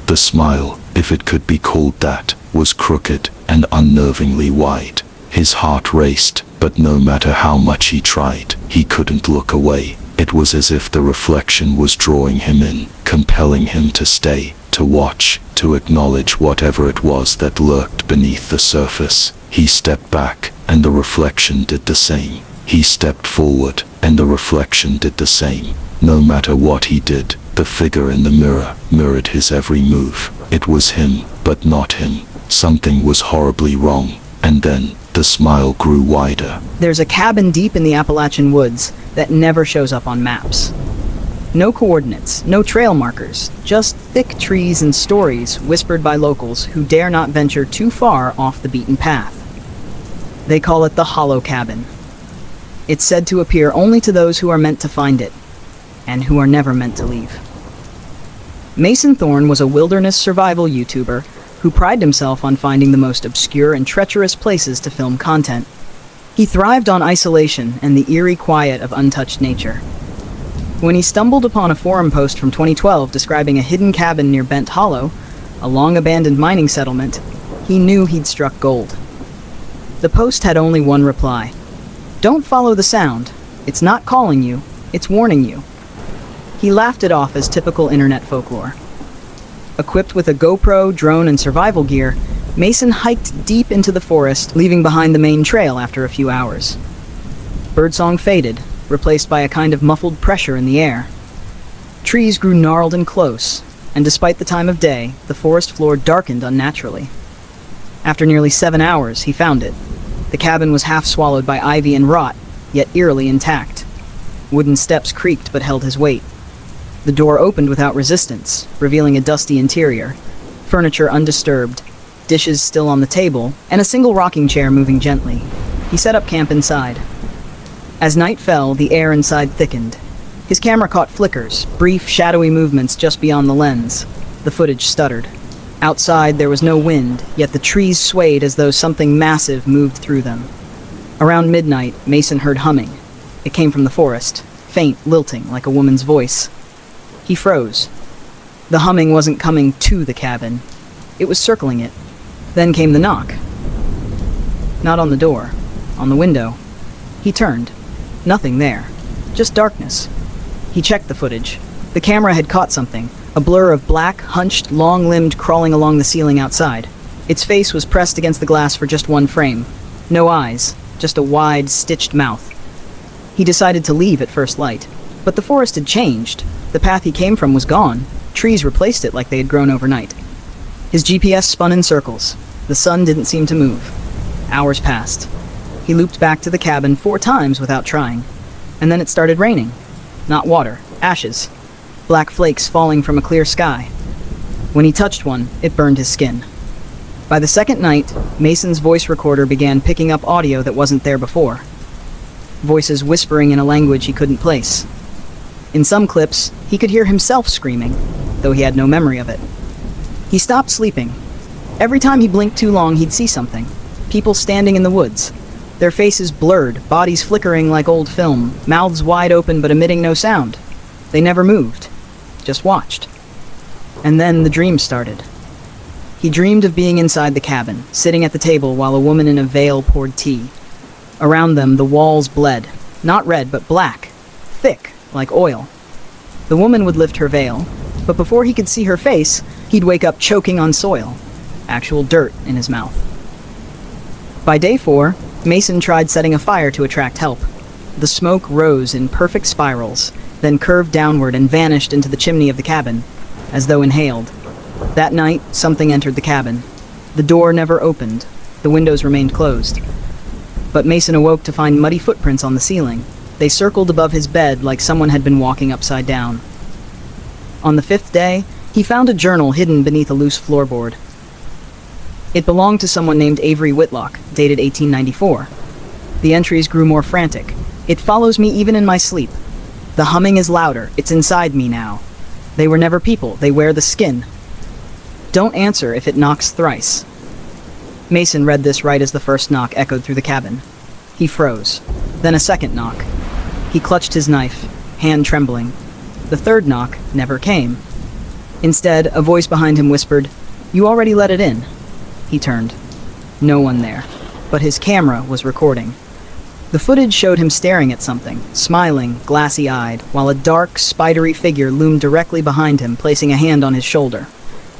The smile, if it could be called that, was crooked and unnervingly wide. His heart raced, but no matter how much he tried, he couldn't look away. It was as if the reflection was drawing him in, compelling him to stay, to watch, to acknowledge whatever it was that lurked beneath the surface. He stepped back, and the reflection did the same. He stepped forward, and the reflection did the same. No matter what he did, the figure in the mirror mirrored his every move. It was him, but not him. Something was horribly wrong. And then, the smile grew wider. There's a cabin deep in the Appalachian woods that never shows up on maps. No coordinates, no trail markers, just thick trees and stories whispered by locals who dare not venture too far off the beaten path. They call it the Hollow Cabin. It's said to appear only to those who are meant to find it, and who are never meant to leave. Mason Thorne was a wilderness survival YouTuber who prided himself on finding the most obscure and treacherous places to film content. He thrived on isolation and the eerie quiet of untouched nature. When he stumbled upon a forum post from 2012 describing a hidden cabin near Bent Hollow, a long-abandoned mining settlement, he knew he'd struck gold. The post had only one reply: "Don't follow the sound. It's not calling you, it's warning you." He laughed it off as typical internet folklore. Equipped with a GoPro, drone, and survival gear, Mason hiked deep into the forest, leaving behind the main trail after a few hours. Birdsong faded, replaced by a kind of muffled pressure in the air. Trees grew gnarled and close, and despite the time of day, the forest floor darkened unnaturally. After nearly 7 hours, he found it. The cabin was half swallowed by ivy and rot, yet eerily intact. Wooden steps creaked but held his weight. The door opened without resistance, revealing a dusty interior. Furniture undisturbed, dishes still on the table, and a single rocking chair moving gently. He set up camp inside. As night fell, the air inside thickened. His camera caught flickers, brief, shadowy movements just beyond the lens. The footage stuttered. Outside, there was no wind, yet the trees swayed as though something massive moved through them. Around midnight, Mason heard humming. It came from the forest, faint, lilting, like a woman's voice. He froze. The humming wasn't coming to the cabin. It was circling it. Then came the knock. Not on the door, on the window. He turned. Nothing there. Just darkness. He checked the footage. The camera had caught something, a blur of black, hunched, long-limbed crawling along the ceiling outside. Its face was pressed against the glass for just one frame. No eyes, just a wide, stitched mouth. He decided to leave at first light. But the forest had changed. The path he came from was gone. Trees replaced it like they had grown overnight. His GPS spun in circles. The sun didn't seem to move. Hours passed. He looped back to the cabin 4 times without trying. And then it started raining. Not water, ashes. Black flakes falling from a clear sky. When he touched one, it burned his skin. By the second night, Mason's voice recorder began picking up audio that wasn't there before. Voices whispering in a language he couldn't place. In some clips, he could hear himself screaming, though he had no memory of it. He stopped sleeping. Every time he blinked too long, he'd see something. People standing in the woods. Their faces blurred, bodies flickering like old film, mouths wide open but emitting no sound. They never moved, just watched. And then the dream started. He dreamed of being inside the cabin, sitting at the table while a woman in a veil poured tea. Around them, the walls bled, not red but black, thick, like oil. The woman would lift her veil, but before he could see her face, he'd wake up choking on soil, actual dirt in his mouth. By day 4, Mason tried setting a fire to attract help. The smoke rose in perfect spirals, then curved downward and vanished into the chimney of the cabin, as though inhaled. That night, something entered the cabin. The door never opened. The windows remained closed. But Mason awoke to find muddy footprints on the ceiling. They circled above his bed like someone had been walking upside down. On the 5th day, he found a journal hidden beneath a loose floorboard. It belonged to someone named Avery Whitlock, dated 1894. The entries grew more frantic. It follows me even in my sleep. The humming is louder. It's inside me now. They were never people. They wear the skin. Don't answer if it knocks thrice. Mason read this right as the first knock echoed through the cabin. He froze. Then a second knock. He clutched his knife, hand trembling. The third knock never came. Instead, a voice behind him whispered, "You already let it in." He turned. No one there. But his camera was recording. The footage showed him staring at something, smiling, glassy-eyed, while a dark, spidery figure loomed directly behind him, placing a hand on his shoulder.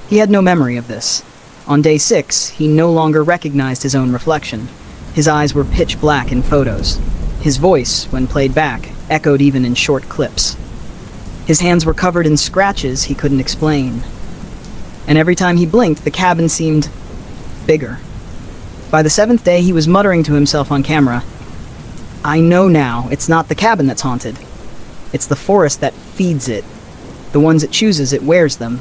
He had no memory of this. On day 6, he no longer recognized his own reflection. His eyes were pitch black in photos. His voice, when played back, echoed even in short clips. His hands were covered in scratches he couldn't explain. And every time he blinked, the cabin seemed bigger. By the 7th day, he was muttering to himself on camera, "I know now, it's not the cabin that's haunted. It's the forest that feeds it. The ones it chooses, it wears them."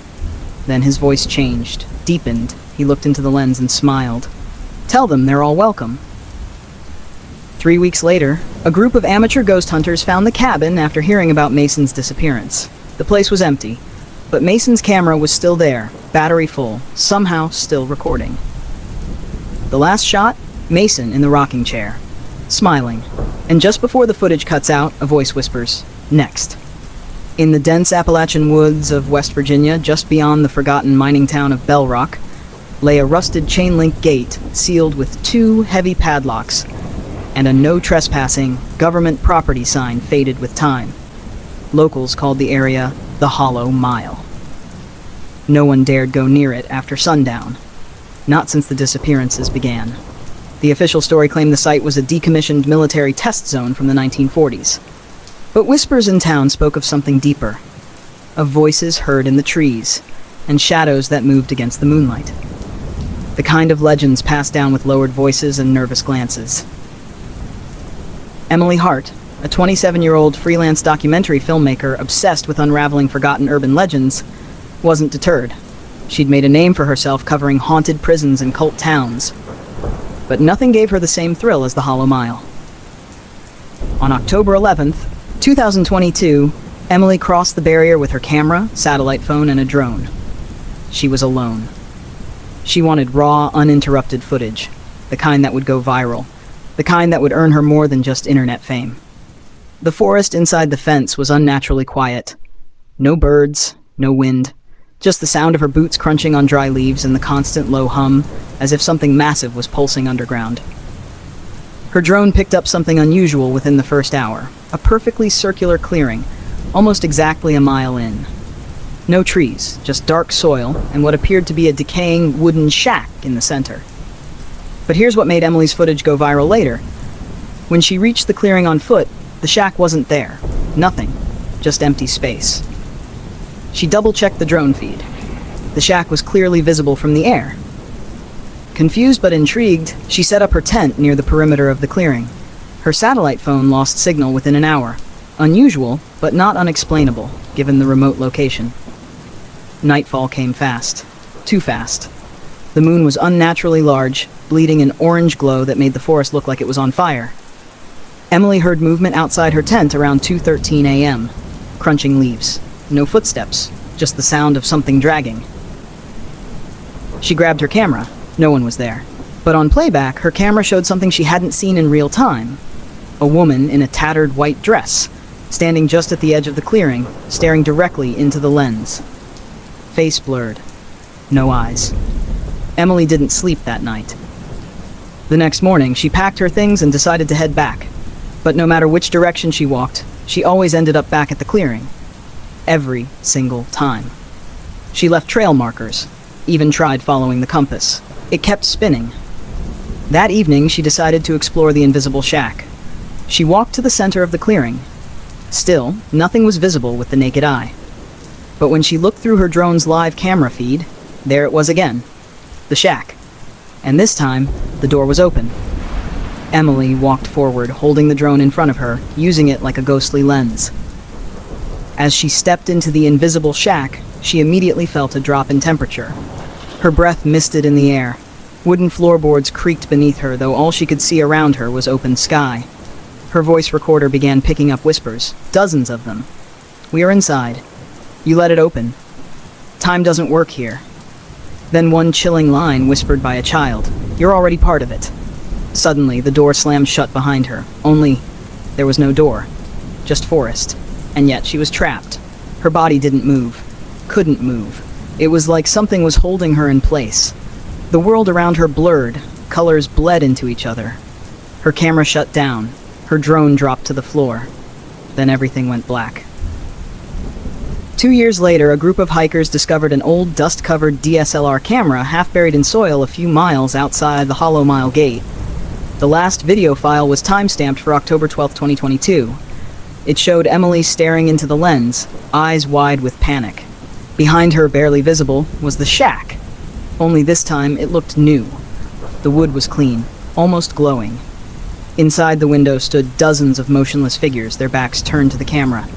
Then his voice changed, deepened. He looked into the lens and smiled. "Tell them they're all welcome." 3 weeks later, a group of amateur ghost hunters found the cabin after hearing about Mason's disappearance. The place was empty, but Mason's camera was still there, battery full, somehow still recording. The last shot, Mason in the rocking chair, smiling. And just before the footage cuts out, a voice whispers, "Next." In the dense Appalachian woods of West Virginia, just beyond the forgotten mining town of Bell Rock, lay a rusted chain-link gate sealed with 2 heavy padlocks and a no trespassing government property sign faded with time. Locals called the area the Hollow Mile. No one dared go near it after sundown, not since the disappearances began. The official story claimed the site was a decommissioned military test zone from the 1940s. But whispers in town spoke of something deeper, of voices heard in the trees, and shadows that moved against the moonlight. The kind of legends passed down with lowered voices and nervous glances. Emily Hart, a a 27-year-old freelance documentary filmmaker obsessed with unraveling forgotten urban legends, wasn't deterred. She'd made a name for herself covering haunted prisons and cult towns. But nothing gave her the same thrill as the Hollow Mile. On October 11th, 2022, Emily crossed the barrier with her camera, satellite phone, and a drone. She was alone. She wanted raw, uninterrupted footage, the kind that would go viral, the kind that would earn her more than just internet fame. The forest inside the fence was unnaturally quiet. No birds, no wind, just the sound of her boots crunching on dry leaves and the constant low hum, as if something massive was pulsing underground. Her drone picked up something unusual within the first hour, a perfectly circular clearing, almost exactly a mile in. No trees, just dark soil and what appeared to be a decaying wooden shack in the center. But here's what made Emily's footage go viral later. When she reached the clearing on foot, the shack wasn't there. Nothing. Just empty space. She double-checked the drone feed. The shack was clearly visible from the air. Confused but intrigued, she set up her tent near the perimeter of the clearing. Her satellite phone lost signal within an hour. Unusual, but not unexplainable, given the remote location. Nightfall came fast. Too fast. The moon was unnaturally large, bleeding an orange glow that made the forest look like it was on fire. Emily heard movement outside her tent around 2:13 a.m. Crunching leaves. No footsteps, just the sound of something dragging. She grabbed her camera. No one was there. But on playback, her camera showed something she hadn't seen in real time. A woman in a tattered white dress, standing just at the edge of the clearing, staring directly into the lens. Face blurred. No eyes. Emily didn't sleep that night. The next morning, she packed her things and decided to head back. But no matter which direction she walked, she always ended up back at the clearing. Every single time. She left trail markers, even tried following the compass. It kept spinning. That evening, she decided to explore the invisible shack. She walked to the center of the clearing. Still, nothing was visible with the naked eye. But when she looked through her drone's live camera feed, there it was again. The shack. And this time, the door was open. Emily walked forward, holding the drone in front of her, using it like a ghostly lens. As she stepped into the invisible shack, she immediately felt a drop in temperature. Her breath misted in the air. Wooden floorboards creaked beneath her, though all she could see around her was open sky. Her voice recorder began picking up whispers, dozens of them. "We are inside. You let it open. Time doesn't work here." Then one chilling line whispered by a child, "You're already part of it." Suddenly, the door slammed shut behind her. Only, there was no door. Just forest. And yet she was trapped. Her body didn't move. Couldn't move. It was like something was holding her in place. The world around her blurred. Colors bled into each other. Her camera shut down. Her drone dropped to the floor. Then everything went black. 2 years later, a group of hikers discovered an old dust-covered DSLR camera half buried in soil a few miles outside the Hollow Mile gate. The last video file was time-stamped for October 12, 2022. It showed Emily staring into the lens, eyes wide with panic. Behind her, barely visible, was the shack. Only this time, it looked new. The wood was clean, almost glowing. Inside the window stood dozens of motionless figures, their backs turned to the camera.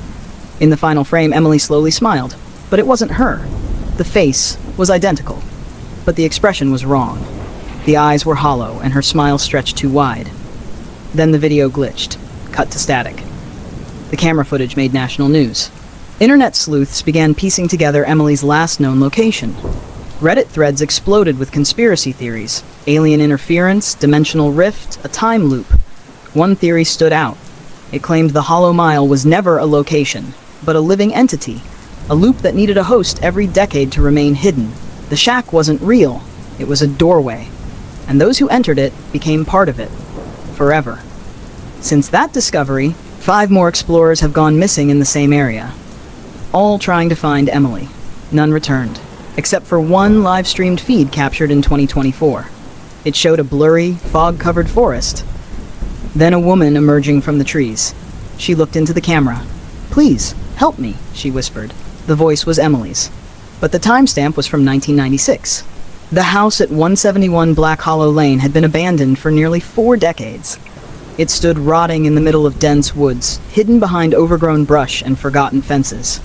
In the final frame, Emily slowly smiled, but it wasn't her. The face was identical, but the expression was wrong. The eyes were hollow, and her smile stretched too wide. Then the video glitched, cut to static. The camera footage made national news. Internet sleuths began piecing together Emily's last known location. Reddit threads exploded with conspiracy theories: alien interference, dimensional rift, a time loop. One theory stood out. It claimed the Hollow Mile was never a location, but a living entity, a loop that needed a host every decade to remain hidden. The shack wasn't real, it was a doorway, and those who entered it became part of it, forever. Since that discovery, 5 more explorers have gone missing in the same area, all trying to find Emily. None returned, except for one live-streamed feed captured in 2024. It showed a blurry, fog-covered forest. Then a woman emerging from the trees. She looked into the camera. "Please, help me," she whispered. The voice was Emily's, but the timestamp was from 1996. The house at 171 Black Hollow Lane had been abandoned for nearly 4 decades. It stood rotting in the middle of dense woods, hidden behind overgrown brush and forgotten fences.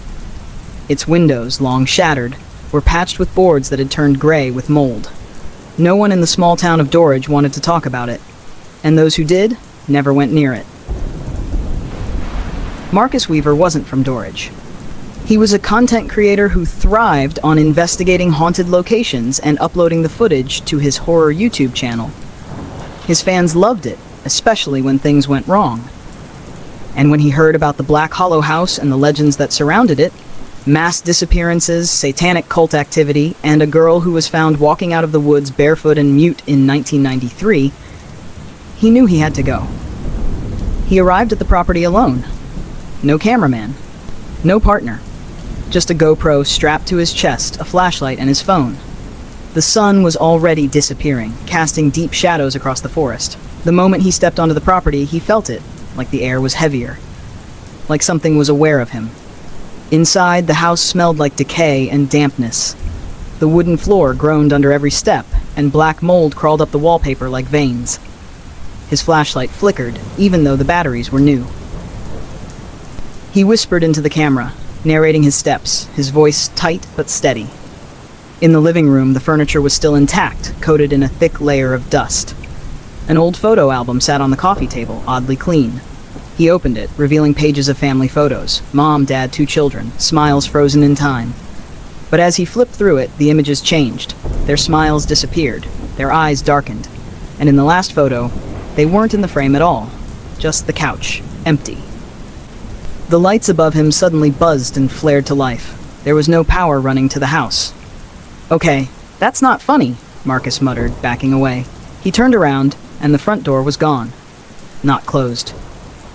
Its windows, long shattered, were patched with boards that had turned gray with mold. No one in the small town of Dorridge wanted to talk about it, and those who did never went near it. Marcus Weaver wasn't from Dorridge. He was a content creator who thrived on investigating haunted locations and uploading the footage to his horror YouTube channel. His fans loved it, especially when things went wrong. And when he heard about the Black Hollow House and the legends that surrounded it, mass disappearances, satanic cult activity, and a girl who was found walking out of the woods barefoot and mute in 1993, he knew he had to go. He arrived at the property alone. No cameraman. No partner. Just a GoPro strapped to his chest, a flashlight, and his phone. The sun was already disappearing, casting deep shadows across the forest. The moment he stepped onto the property, he felt it, like the air was heavier. Like something was aware of him. Inside, the house smelled like decay and dampness. The wooden floor groaned under every step, and black mold crawled up the wallpaper like veins. His flashlight flickered, even though the batteries were new. He whispered into the camera, narrating his steps, his voice tight but steady. In the living room, the furniture was still intact, coated in a thick layer of dust. An old photo album sat on the coffee table, oddly clean. He opened it, revealing pages of family photos. Mom, dad, 2 children, smiles frozen in time. But as he flipped through it, the images changed. Their smiles disappeared, their eyes darkened. And in the last photo, they weren't in the frame at all. Just the couch, empty. The lights above him suddenly buzzed and flared to life. There was no power running to the house. "Okay, that's not funny," Marcus muttered, backing away. He turned around, and the front door was gone. Not closed.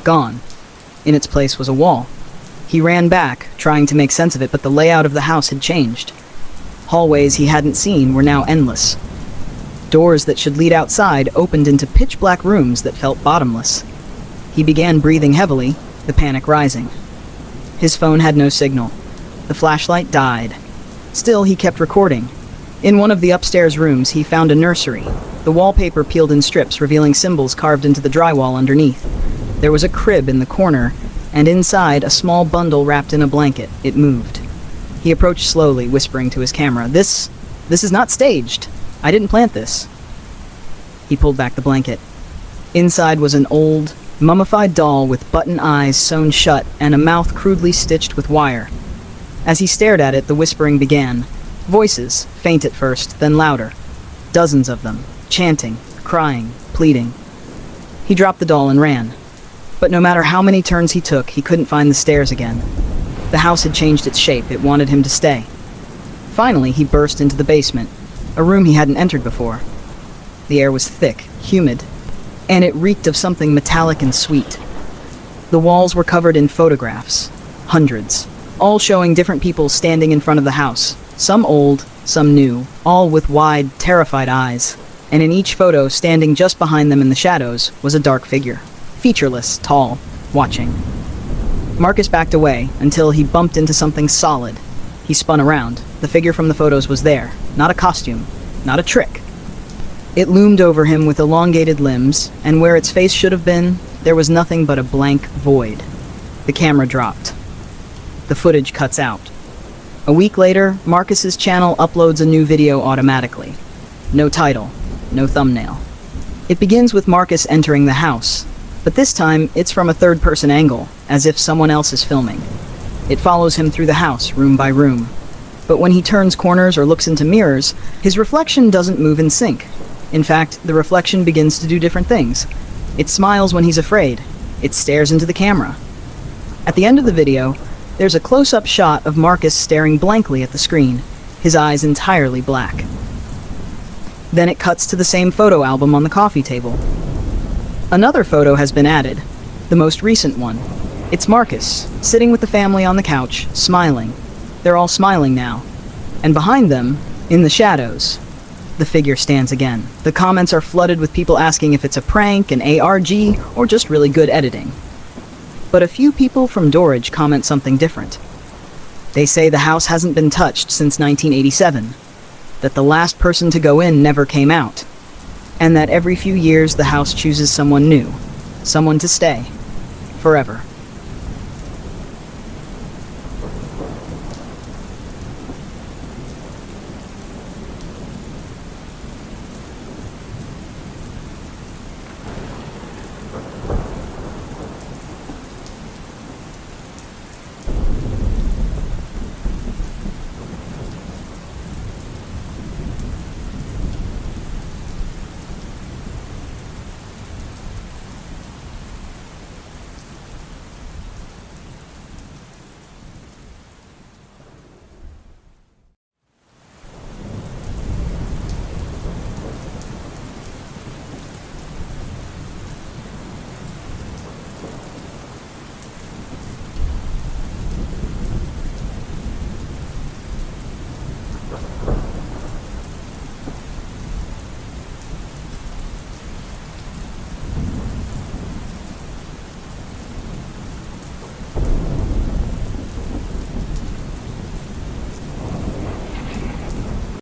Gone. In its place was a wall. He ran back, trying to make sense of it, but the layout of the house had changed. Hallways he hadn't seen were now endless. Doors that should lead outside opened into pitch-black rooms that felt bottomless. He began breathing heavily, the panic rising. His phone had no signal. The flashlight died. Still, he kept recording. In one of the upstairs rooms, he found a nursery. The wallpaper peeled in strips, revealing symbols carved into the drywall underneath. There was a crib in the corner, and inside, a small bundle wrapped in a blanket. It moved. He approached slowly, whispering to his camera, This is not staged. I didn't plant this." He pulled back the blanket. Inside was an old, mummified doll with button eyes sewn shut and a mouth crudely stitched with wire. As he stared at it, the whispering began. Voices, faint at first, then louder. Dozens of them, chanting, crying, pleading. He dropped the doll and ran. But no matter how many turns he took, he couldn't find the stairs again. The house had changed its shape. It wanted him to stay. Finally, he burst into the basement, a room he hadn't entered before. The air was thick, humid, and it reeked of something metallic and sweet. The walls were covered in photographs, hundreds, all showing different people standing in front of the house, some old, some new, all with wide, terrified eyes. And in each photo, standing just behind them in the shadows, was a dark figure, featureless, tall, watching. Marcus backed away until he bumped into something solid. He spun around. The figure from the photos was there, not a costume, not a trick. It loomed over him with elongated limbs, and where its face should have been, there was nothing but a blank void. The camera dropped. The footage cuts out. A week later, Marcus's channel uploads a new video automatically. No title, no thumbnail. It begins with Marcus entering the house, but this time it's from a third-person angle, as if someone else is filming. It follows him through the house, room by room. But when he turns corners or looks into mirrors, his reflection doesn't move in sync. In fact, the reflection begins to do different things. It smiles when he's afraid. It stares into the camera. At the end of the video, there's a close-up shot of Marcus staring blankly at the screen, his eyes entirely black. Then it cuts to the same photo album on the coffee table. Another photo has been added, the most recent one. It's Marcus, sitting with the family on the couch, smiling. They're all smiling now. And behind them, in the shadows, the figure stands again. The comments are flooded with people asking if it's a prank, an ARG, or just really good editing. But a few people from Dorridge comment something different. They say the house hasn't been touched since 1987, that the last person to go in never came out, and that every few years the house chooses someone new, Someone to stay. Forever.